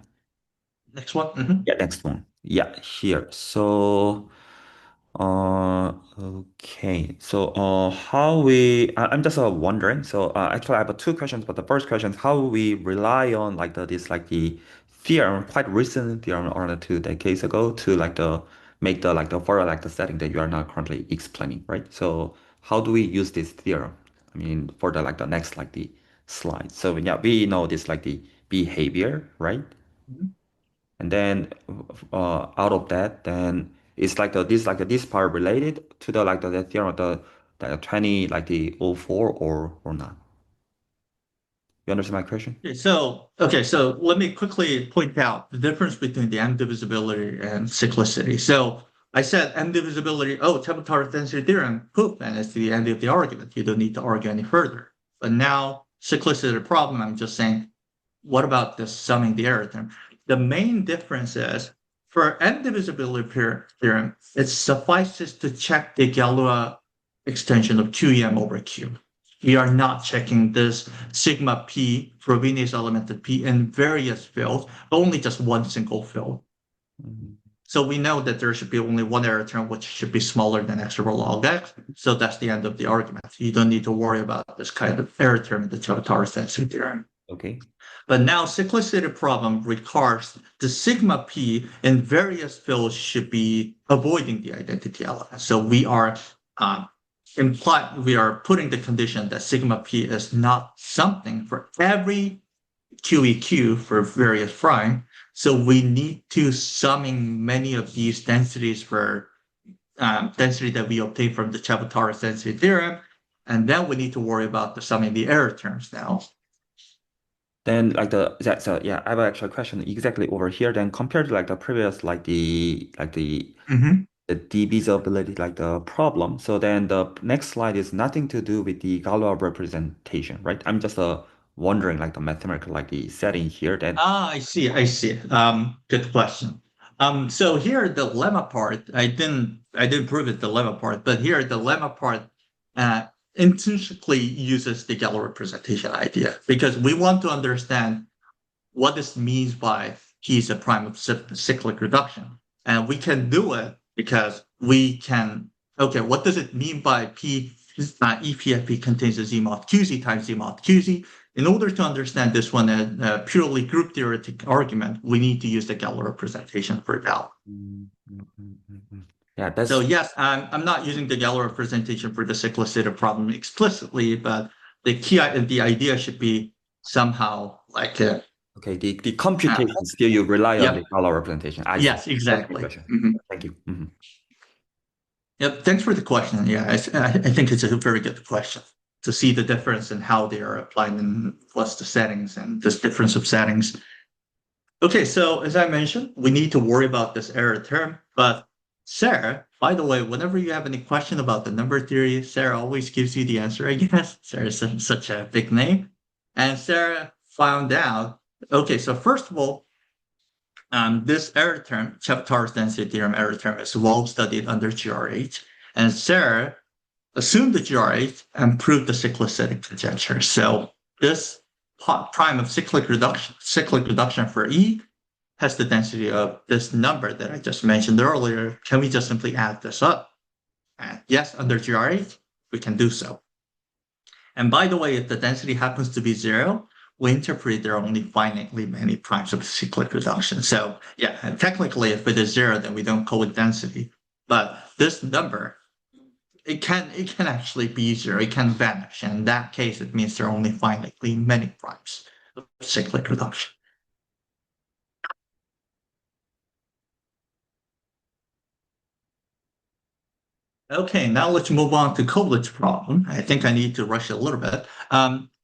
Next one. Yeah, next one. Yeah, here. So okay. So I'm just wondering. So actually I have two questions, but the first question is how we rely on like the theorem, quite recent theorem around 2 decades ago to like the make the like the for like the setting that you are not currently explaining, right? So how do we use this theorem? I mean for the like the next like the slide. So yeah, we know this like the behavior, right? Mhm. And then out of that, then it's like this part related to the like the theorem of the 20 like the O 04 or not. You understand my question? Okay, so let me quickly point out the difference between the M divisibility and cyclicity. So I said M divisibility, oh, Chebotare's density theorem, poof, and it's the end of the argument. You don't need to argue any further. But now cyclicity problem, I'm just saying, what about this summing the error term? The main difference is for M divisibility theorem, it suffices to check the Galois extension of QEM over Q. We are not checking this sigma p, Frobenius elemented p in various fields, but only just one single field. Mhm. So we know that there should be only one error term, which should be smaller than x over log x. So that's the end of the argument. You don't need to worry about this kind of error term in the Chebotare's density theorem. Okay. But now cyclicity problem requires the sigma p in various fields should be avoiding the identity element. So we are we are putting the condition that sigma p is not something for every QEQ for various prime. So we need to summing many of these densities for density that we obtain from the Chebotare's density theorem. And then we need to worry about the summing the error terms now. Then like so yeah, I have actually a question exactly over here. Then compared to like the previous the divisibility like the problem. So then the next slide is nothing to do with the Galois representation, right? I'm just wondering like the mathematical like the setting here that I see. Good question. So here the lemma part, I didn't prove it the lemma part, but here the lemma part uh, intrinsically uses the Galois representation idea because we want to understand what this means by P is a prime of cyclic reduction, and we can do it because we can. Okay, what does it mean by P? EPFP contains a Z mod QZ times Z mod QZ. In order to understand this one a purely group theoretic argument, we need to use the Galois representation for Gal. Yeah, that's So yes, I'm not using the Galois representation for the cyclicity problem explicitly, but the idea should be somehow like okay. The computation still you rely on the yep, color representation. I see. yes, That's my exactly. question. Mhm. Thank you. Yep, thanks for the question. Yeah, I think it's a very good question to see the difference in how they are applied and plus the settings and this difference of settings. Okay, so as I mentioned, we need to worry about this error term. But Sarah, by the way, whenever you have any question about the number theory, Sarah always gives you the answer, I guess. Sarah's such a big name. And Sarah found out, okay, so first of all, this error term, Chebyshev density theorem error term, is well studied under GRH. And Sarah assumed the GRH and proved the cyclicity conjecture. So this prime of cyclic reduction for E has the density of this number that I just mentioned earlier. Can we just simply add this up? And yes, under GRH, we can do so. And by the way, if the density happens to be zero, we interpret there are only finitely many primes of cyclic reduction. So yeah, and technically, if it is zero, then we don't call it density. But this number, it can actually be zero. It can vanish, and in that case, it means there are only finitely many primes of cyclic reduction. Okay, now let's move on to Koblitz problem. I think I need to rush a little bit.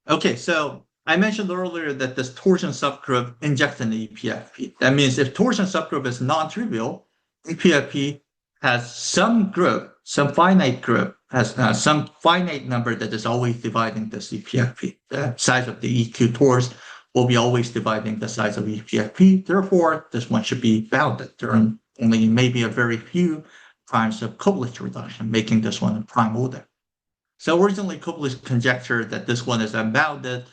Okay, so I mentioned earlier that this torsion subgroup injects an EPFP. That means if torsion subgroup is non-trivial, EPFP has some group, some finite group, has some finite number that is always dividing this EPFP. The size of the EQ torus will be always dividing the size of EPFP. Therefore, this one should be bounded. There are only maybe a very few primes of Koblitz reduction, making this one a prime order. So originally Koblitz conjectured that this one is unbounded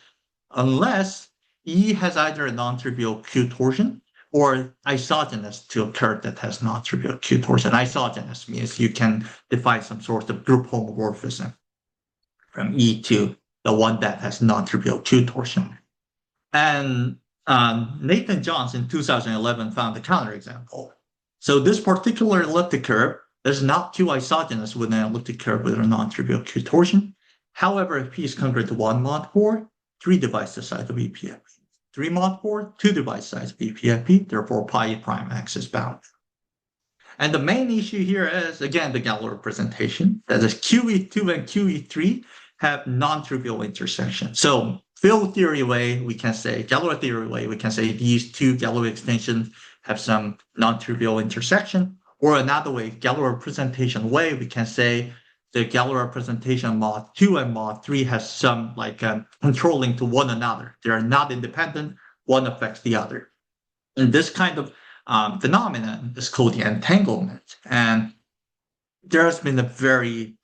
unless E has either a non-trivial Q torsion or isogenous to a curve that has non-trivial Q torsion. Isogenous means you can define some sort of group homomorphism from E to the one that has non-trivial Q torsion. And Nathan Johns in 2011 found a counterexample. So this particular elliptic curve is not Q isogenous with an elliptic curve with a non-trivial Q torsion. However, if P is congruent to 1 mod 4, 3 divides the size of EPFP. 3 mod 4, 2 divides the size of EPFP, therefore pi prime x is bound. And the main issue here is, again, the Galois representation, that is QE2 and QE3 have non-trivial intersection. So field theory way, we can say, Galois theory way, we can say these two Galois extensions have some non-trivial intersection. Or another way, Galois representation way, we can say the Galois representation mod 2 and mod 3 has some like controlling to one another. They are not independent. One affects the other. And this kind of phenomenon is called the entanglement. And there has been a very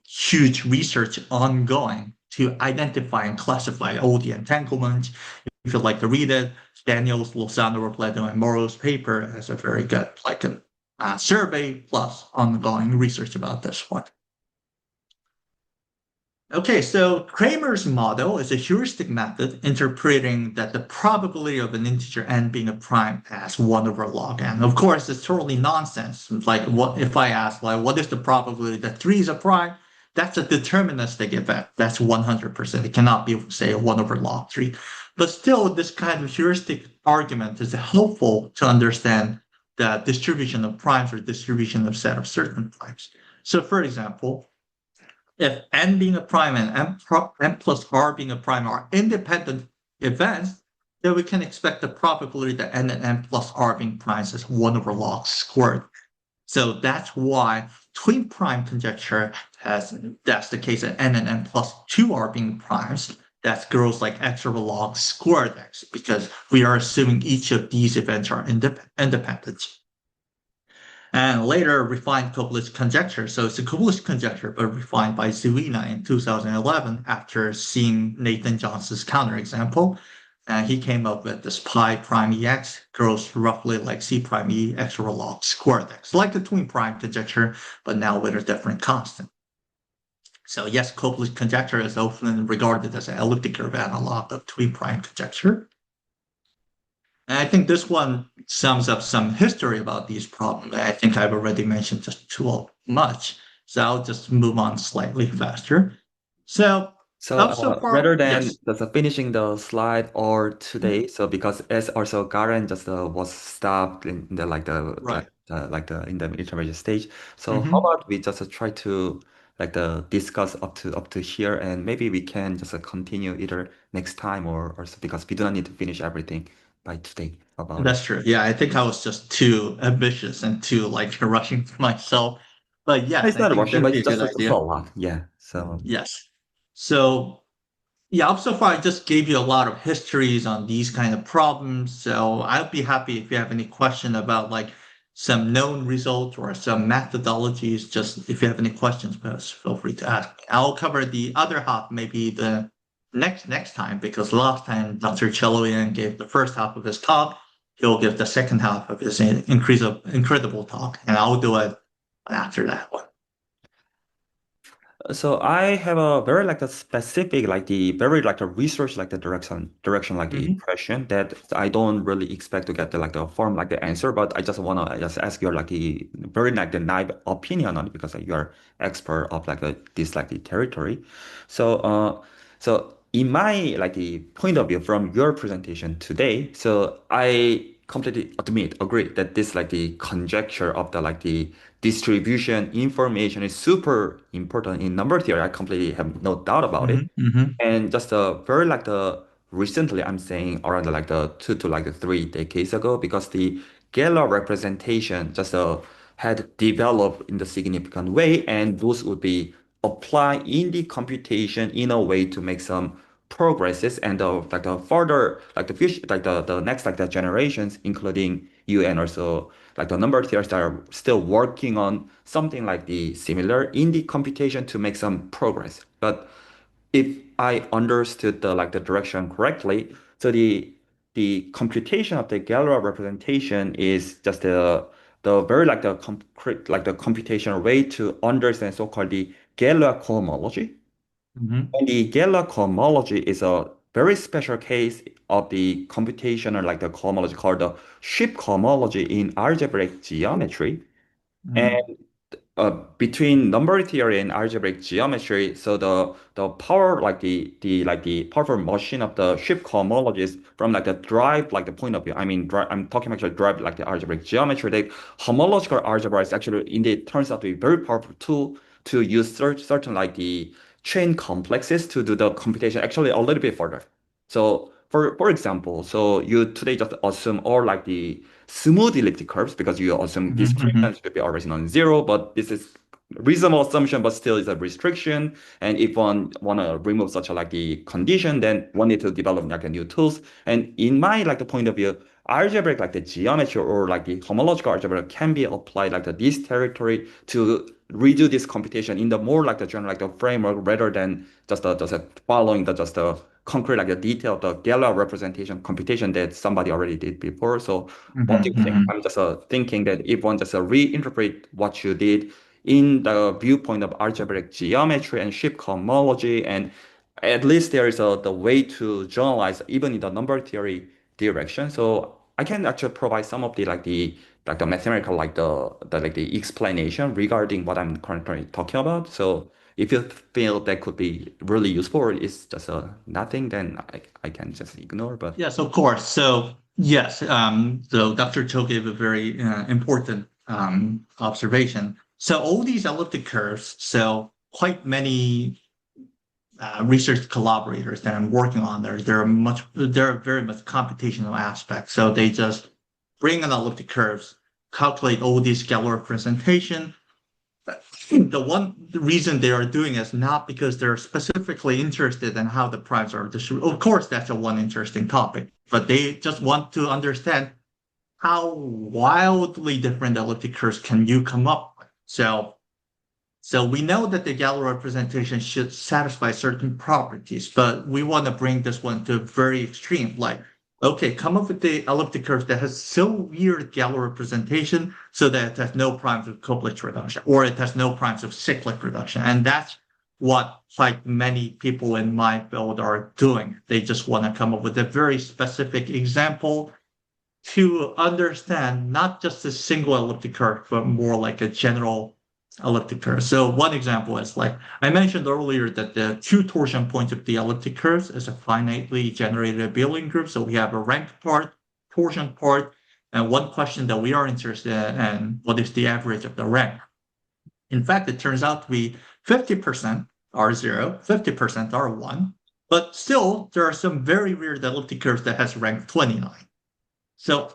huge research ongoing to identify and classify all the entanglements. If you'd like to read it, Daniels, Lozano, Robledo, and Morrow's paper has a very good like a survey plus ongoing research about this one. Okay, so Kramer's model is a heuristic method interpreting that the probability of an integer n being a prime as 1 over log n. Of course, it's totally nonsense. Like, what if I ask, like, what is the probability that 3 is a prime? That's a deterministic event. That's 100%. It cannot be, say, 1 over log 3. But still, this kind of heuristic argument is helpful to understand the distribution of primes or distribution of set of certain primes. So, for example, if n being a prime and n plus r being a prime are independent events, then we can expect the probability that n and n plus r being primes is 1 over log squared. So that's why twin prime conjecture has, that's the case that n and n plus 2 are being primes. that grows like x over log squared x, because we are assuming each of these events are independent. And later refined Koplic's conjecture. So it's a Koplic's conjecture, but refined by Zuina in 2011 after seeing Nathan Johnson's counterexample. And he came up with this pi prime ex grows roughly like c prime e x over log squared x, like the twin prime conjecture, but now with a different constant. So yes, Koplic's conjecture is often regarded as an elliptic curve analog of twin prime conjecture. And I think this one sums up some history about these problems. I think I've already mentioned just too much, so I'll just move on slightly faster. So, So so far, rather than yes. just finishing the slide or today, so because as also Garen just was stopped in the Right. in the intermediate stage. So how Mhm. about we just try to discuss up to here, and maybe we can just continue either next time or so, because we do not need to finish everything by today about it. That's true. Yeah, I think I was just too ambitious and too like rushing myself. But yes, It's I not think rushing, that'd but be a it's good just idea. a lot. Yeah. So. Yes. So yeah, so far I just gave you a lot of histories on these kind of problems. So I'd be happy if you have any question about like some known results or some methodologies. Just if you have any questions, please feel free to ask. I'll cover the other half maybe the next time, because last time Dr. Cheloian gave the first half of his talk. He'll give the second half of his incredible talk, and I'll do it after that one. So I have a very like a specific like the very like a research like the direction like the Hmm. question that I don't really expect to get the like the form like the answer, but I just wanna just ask your like the very like the naive opinion on it because like, you're expert of like this like the territory. So so in my like the point of view from your presentation today, so I completely agree that this like the conjecture of the like the distribution information is super important in number theory. I completely have no doubt about Hmm. it. Hmm. And just very like the recently, I'm saying around like the 2 to like the 3 decades ago, because the Galois representation just had developed in the significant way, and those would be applied in the computation in a way to make some progresses and like the further like the future like the next like the generations, including you and also like the number theorists that are still working on something like the similar in the computation to make some progress. But if I understood the like the direction correctly, so the computation of the Galois representation is just the very like the concrete like the computational way to understand so-called the Galois cohomology. Hmm. And the Galois cohomology is a very special case of the computational like the cohomology called the ship cohomology in algebraic geometry. Hmm. And between number theory and algebraic geometry, so the power like the powerful machine of the ship cohomology is from like the drive like the point of view. I mean, I'm talking about drive like the algebraic geometry. The homological algebra is actually indeed turns out to be very powerful tool to use certain like the chain complexes to do the computation actually a little bit further. So for example, so you today just assume all like the smooth elliptic curves because you assume Hmm. discriminant should be always non-zero, but this is reasonable assumption, but still is a restriction. And if one wanna remove such a like the condition, then one need to develop like a new tools. And in my like the point of view, algebraic like the geometry or like the homological algebra can be applied like the this territory to redo this computation in the more like the general like the framework rather than just following the just the concrete like the detail of the Galois representation computation that somebody already did before. So what do you think? Hmm. I'm just thinking that if one just reinterpret what you did in the viewpoint of algebraic geometry and ship cohomology, and at least there is the way to generalize even in the number theory direction. So I can actually provide some of the like the mathematical like the like the explanation regarding what I'm currently talking about. So if you feel that could be really useful or it's just nothing, then I can just ignore. But Yes, of course. So yes, so Dr. Cho gave a very important observation. So all these elliptic curves, so quite many research collaborators that I'm working on there are very much computational aspects. So they just bring in elliptic curves, calculate all these scalar representation, the one reason they are doing is not because they're specifically interested in how the primes are distributed. Of course, that's a one interesting topic, but they just want to understand how wildly different elliptic curves can you come up with. So we know that the Galois representation should satisfy certain properties, but we want to bring this one to a very extreme. Like, okay, come up with the elliptic curve that has so weird Galois representation so that it has no primes of couplet reduction, or it has no primes of cyclic reduction. And that's what like many people in my field are doing. They just want to come up with a very specific example to understand not just a single elliptic curve, but more like a general elliptic curve. So one example is like I mentioned earlier that the two torsion points of the elliptic curves is a finitely generated abelian group. So we have a rank part, torsion part, and one question that we are interested in, and what is the average of the rank? In fact, it turns out to be 50% R0, 50% R1, but still there are some very weird elliptic curves that has rank 29. So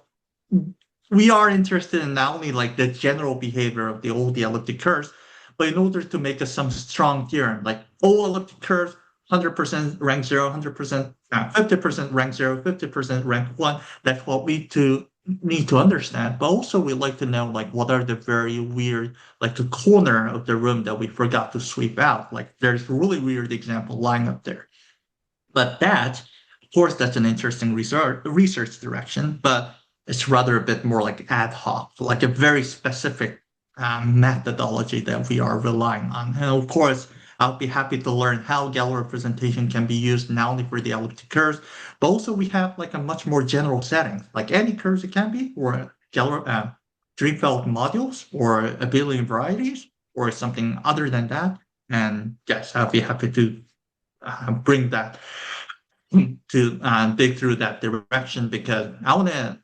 we are interested in not only like the general behavior of all the elliptic curves, but in order to make some strong theorem, like all elliptic curves, 100% rank 0, 100%, 50% rank 0, 50% rank 1. That's what we need to understand. But also we like to know like what are the very weird, like the corner of the room that we forgot to sweep out. Like there's a really weird example lying up there. But that, of course, that's an interesting research direction, but it's rather a bit more like ad hoc, like a very specific methodology that we are relying on. And of course, I'll be happy to learn how Galois representation can be used not only for the elliptic curves, but also we have like a much more general setting, like any curves it can be, or Galois Dreifeld modules, or abelian varieties, or something other than that. And yes, I'll be happy to bring that to dig through that direction because I want to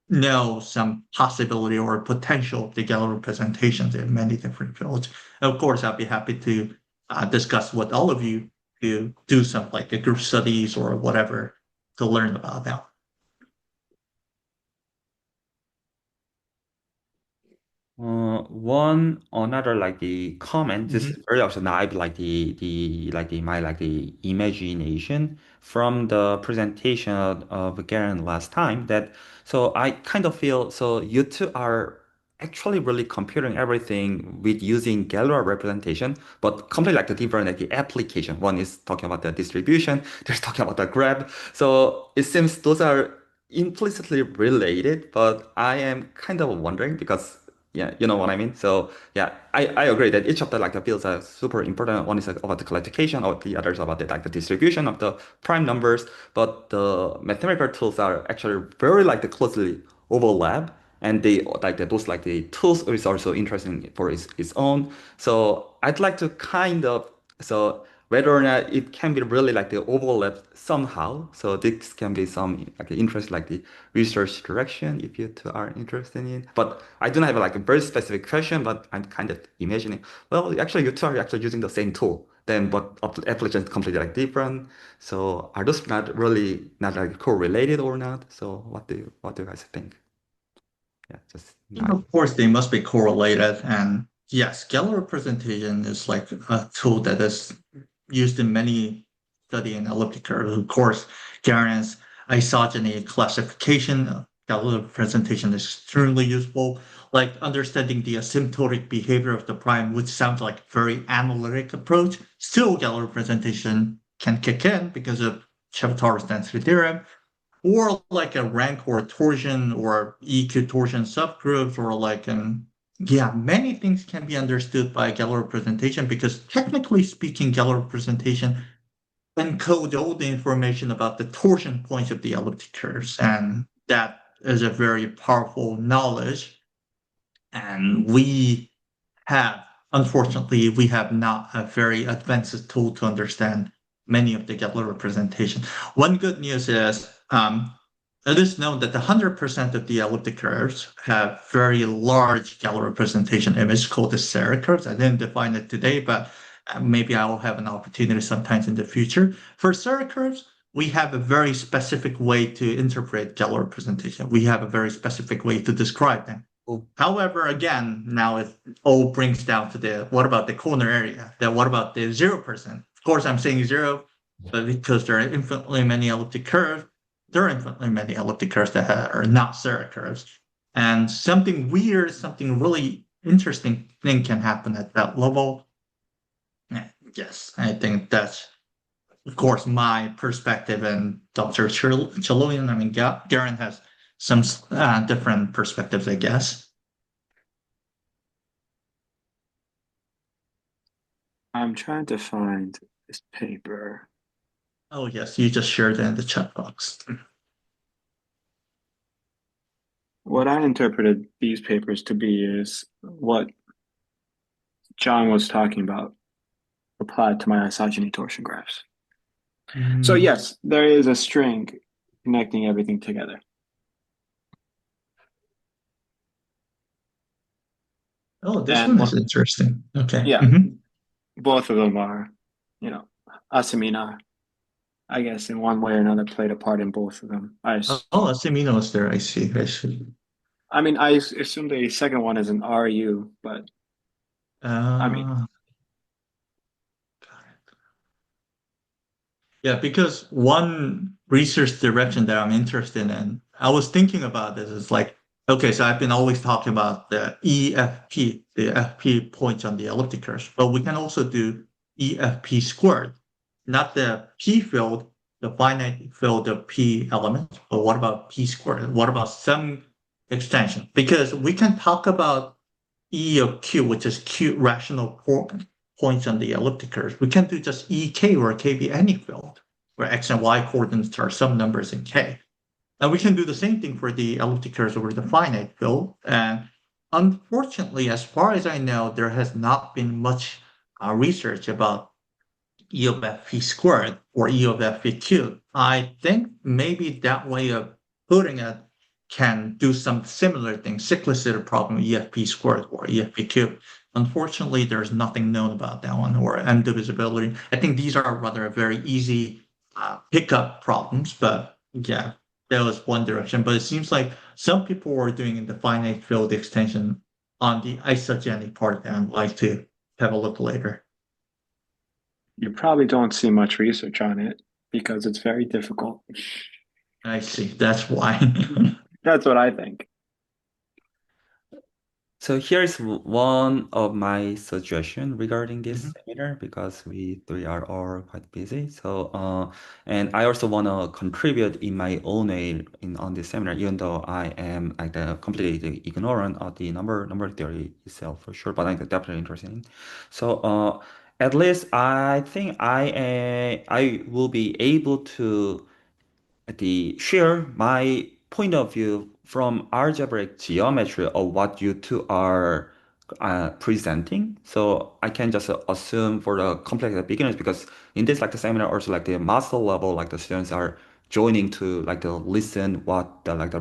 know some possibility or potential of the Galois representations in many different fields. Of course, I'd be happy to discuss with all of you to do some like a group studies or whatever to learn about that. One another like the comment, this is Mhm. very also naive like the imagination from the presentation of Garen last time that so I kind of feel so you two are actually really computing everything with using Galois representation, but completely like the different like the application. One is talking about the distribution, there's talking about the graph. So it seems those are implicitly related, but I am kind of wondering because yeah, you know what I mean? So yeah, I agree that each of the like the fields are super important. One is like, about the classification, or the others about the like the distribution of the prime numbers. But the mathematical tools are actually very like the closely overlap, and they like the, those like the tools is also interesting for its own. So I'd like to kind of so whether or not it can be really like the overlap somehow. So this can be some like interest like the research direction if you two are interested in. But I don't have like a very specific question, but I'm kind of imagining, well, actually you two are actually using the same tool. Then but application is completely like different. So are those not really not like correlated or not? So what do you guys think? Yeah, just And not. of course, they must be correlated. And yes, Galois representation is like a tool that is used in many study in elliptic curves. Of course, Garen's isogeny classification, Galois representation is extremely useful. Like understanding the asymptotic behavior of the prime, which sounds like a very analytic approach. Still, Galois representation can kick in because of Chebyshev density theorem or like a rank or a torsion or EQ torsion subgroups or like an yeah, many things can be understood by Galois representation because technically speaking, Galois representation encodes all the information about the torsion points of the elliptic curves, and that is a very powerful knowledge. And unfortunately, we have not a very advanced tool to understand many of the Galois representation. One good news is it is known that 100% of the elliptic curves have very large Galois representation image called the Serre curves. I didn't define it today, but maybe I will have an opportunity sometimes in the future. For Serre curves, we have a very specific way to interpret Galois representation. We have a very specific way to describe them. Oh, However, again, now it all brings down to the what about the corner area? Then what about the 0%? Of course, I'm saying zero, but because there are infinitely many elliptic curves, there are infinitely many elliptic curves that are not Serre curves. And something weird, something really interesting thing can happen at that level. Yes, I think that's, of course, my perspective and Dr. Chiloyan. I mean, Garen has some different perspectives, I guess. I'm trying to find this paper. Oh, yes, you just shared it in the chat box. What I interpreted these papers to be is what John was talking about applied to my isogeny torsion graphs. So Mm. yes, there is a string connecting everything together. Oh, this And one is interesting. Okay. yeah, Mhm. both of them are, you know, asimina, I guess in one way or another played a part in both of them. Oh, Semino is there. I see. I see. I mean, I assume the second one is an RU, but I mean, Uh, Yeah, because one research direction that I'm interested in, I was thinking about this is like, okay, so I've been always talking about the EFP, the FP points on the elliptic curve, but we can also do EFP squared, not the P field, the finite field of P elements, but what about P squared? What about some extension? Because we can talk about E of Q, which is Q rational points on the elliptic curve. We can do just EK or KB any field where X and Y coordinates are some numbers in K. And we can do the same thing for the elliptic curves over the finite field. And unfortunately, as far as I know, there has not been much research about E of FP squared or E of FP cubed. I think maybe that way of putting it can do some similar thing, cyclicity problem, EFP squared or EFP cubed. Unfortunately, there's nothing known about that one or M divisibility. I think these are rather very easy pickup problems, but yeah, that was one direction. But it seems like some people were doing in the finite field extension on the isogenic part, and I'd like to have a look later. you probably don't see much research on it because it's very difficult. I see. That's why. That's what I think. so here's one of my suggestion regarding this Mhm. seminar because we three are all quite busy. So and I also wanna contribute in my own way in on this seminar, even though I am like completely ignorant of the number theory itself for sure, but I'm definitely interested in. So at least I think I will be able to the share my point of view from algebraic geometry of what you two are presenting. So I can just assume for the complex beginners because in this like the seminar also like the master level like the students are joining to like to listen what the like the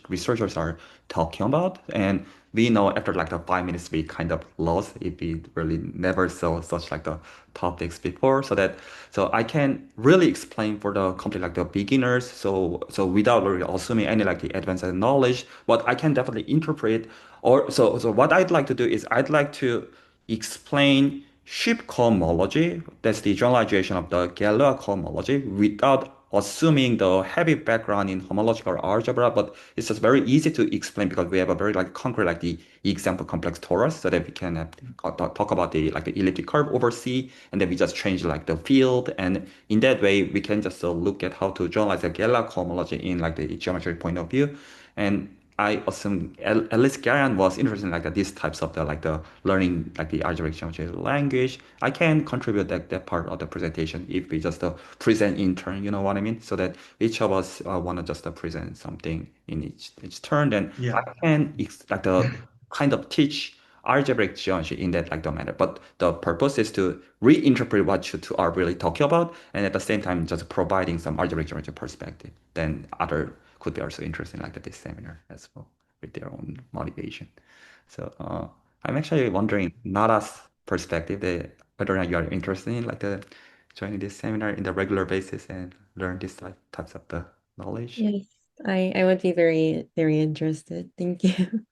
researchers are talking about and we know after like the 5 minutes we kind of lost if we really never saw such like the topics before so that so I can really explain for the complete like the beginners so without really assuming any like the advanced knowledge but I can definitely interpret or so what I'd like to do is I'd like to explain ship cohomology, that's the generalization of the Galois cohomology, without assuming the heavy background in homological algebra, but it's just very easy to explain because we have a very like concrete like the example complex torus, so that we can talk about the like the elliptic curve over C, and then we just change like the field, and in that way we can just look at how to generalize the Galois cohomology in like the geometric point of view, and I assume at least Garen was interested in like these types of the like the learning like the algebraic geometry language. I can contribute that part of the presentation if we just present in turn, you know what I mean? So that each of us want to just present something in each turn. Then I Yeah. can like the kind of teach algebraic geometry in that like the manner. But the purpose is to reinterpret what you two are really talking about, and at the same time just providing some algebraic geometry perspective. Then other could be also interesting like this seminar as well with their own motivation. So I'm actually wondering, Nada's perspective, whether or not you are interested in like the joining this seminar in the regular basis and learn these like types of the knowledge. Yes, I would be very, very interested. Thank you.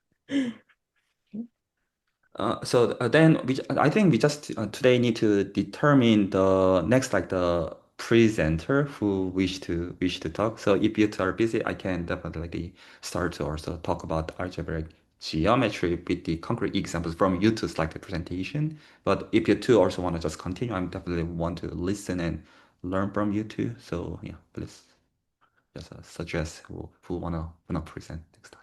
Then I think we just today need to determine the next like the presenter who wish to talk. So if you two are busy, I can definitely start to also talk about algebraic geometry with the concrete examples from you two's like the presentation. But if you two also want to just continue, I'm definitely want to listen and learn from you too. So yeah, please just suggest who wanna present next time.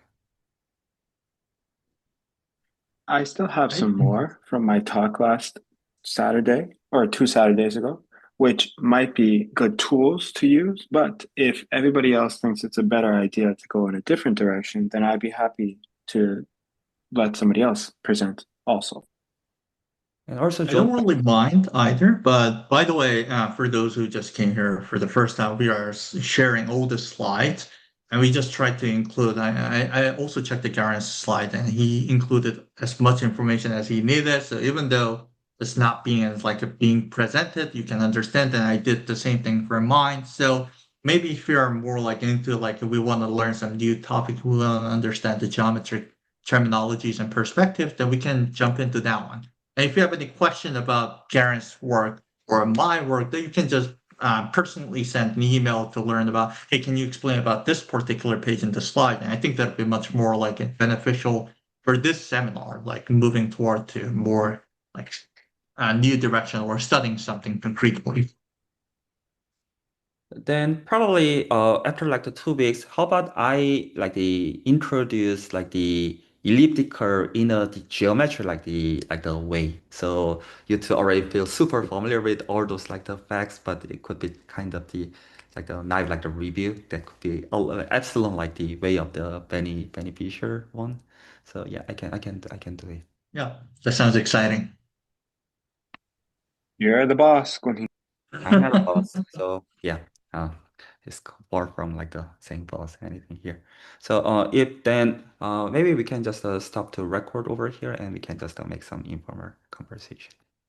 I still have Right? some more from my talk last Saturday or 2 Saturdays ago, which might be good tools to use. But if everybody else thinks it's a better idea to go in a different direction, then I'd be happy to let somebody else present also. And also, I John. don't really mind either, but by the way, for those who just came here for the first time, we are sharing all the slides, and we just tried to include. I also checked the Garen's slide, and he included as much information as he needed. So even though it's not being as like being presented, you can understand. And I did the same thing for mine. So maybe if you're more like into like we want to learn some new topic, we want to understand the geometric terminologies and perspectives, then we can jump into that one. And if you have any question about Garen's work or my work, then you can just personally send an email to learn about, hey, can you explain about this particular page in the slide? And I think that'd be much more like beneficial for this seminar, like moving toward to more like a new direction or studying something concretely. Then probably after like the 2 weeks, how about I like the introduce like the elliptical inner the geometry like the way. So you two already feel super familiar with all those like the facts, but it could be kind of the like the knife like the review that could be epsilon like the way of the beneficial one. So yeah, I can do it. Yeah, that sounds exciting. You're the boss, Gunhi. I'm not a boss, so yeah, uh, it's far from like the same boss anything here. So if then maybe we can just stop to record over here and we can just make some informal conversation.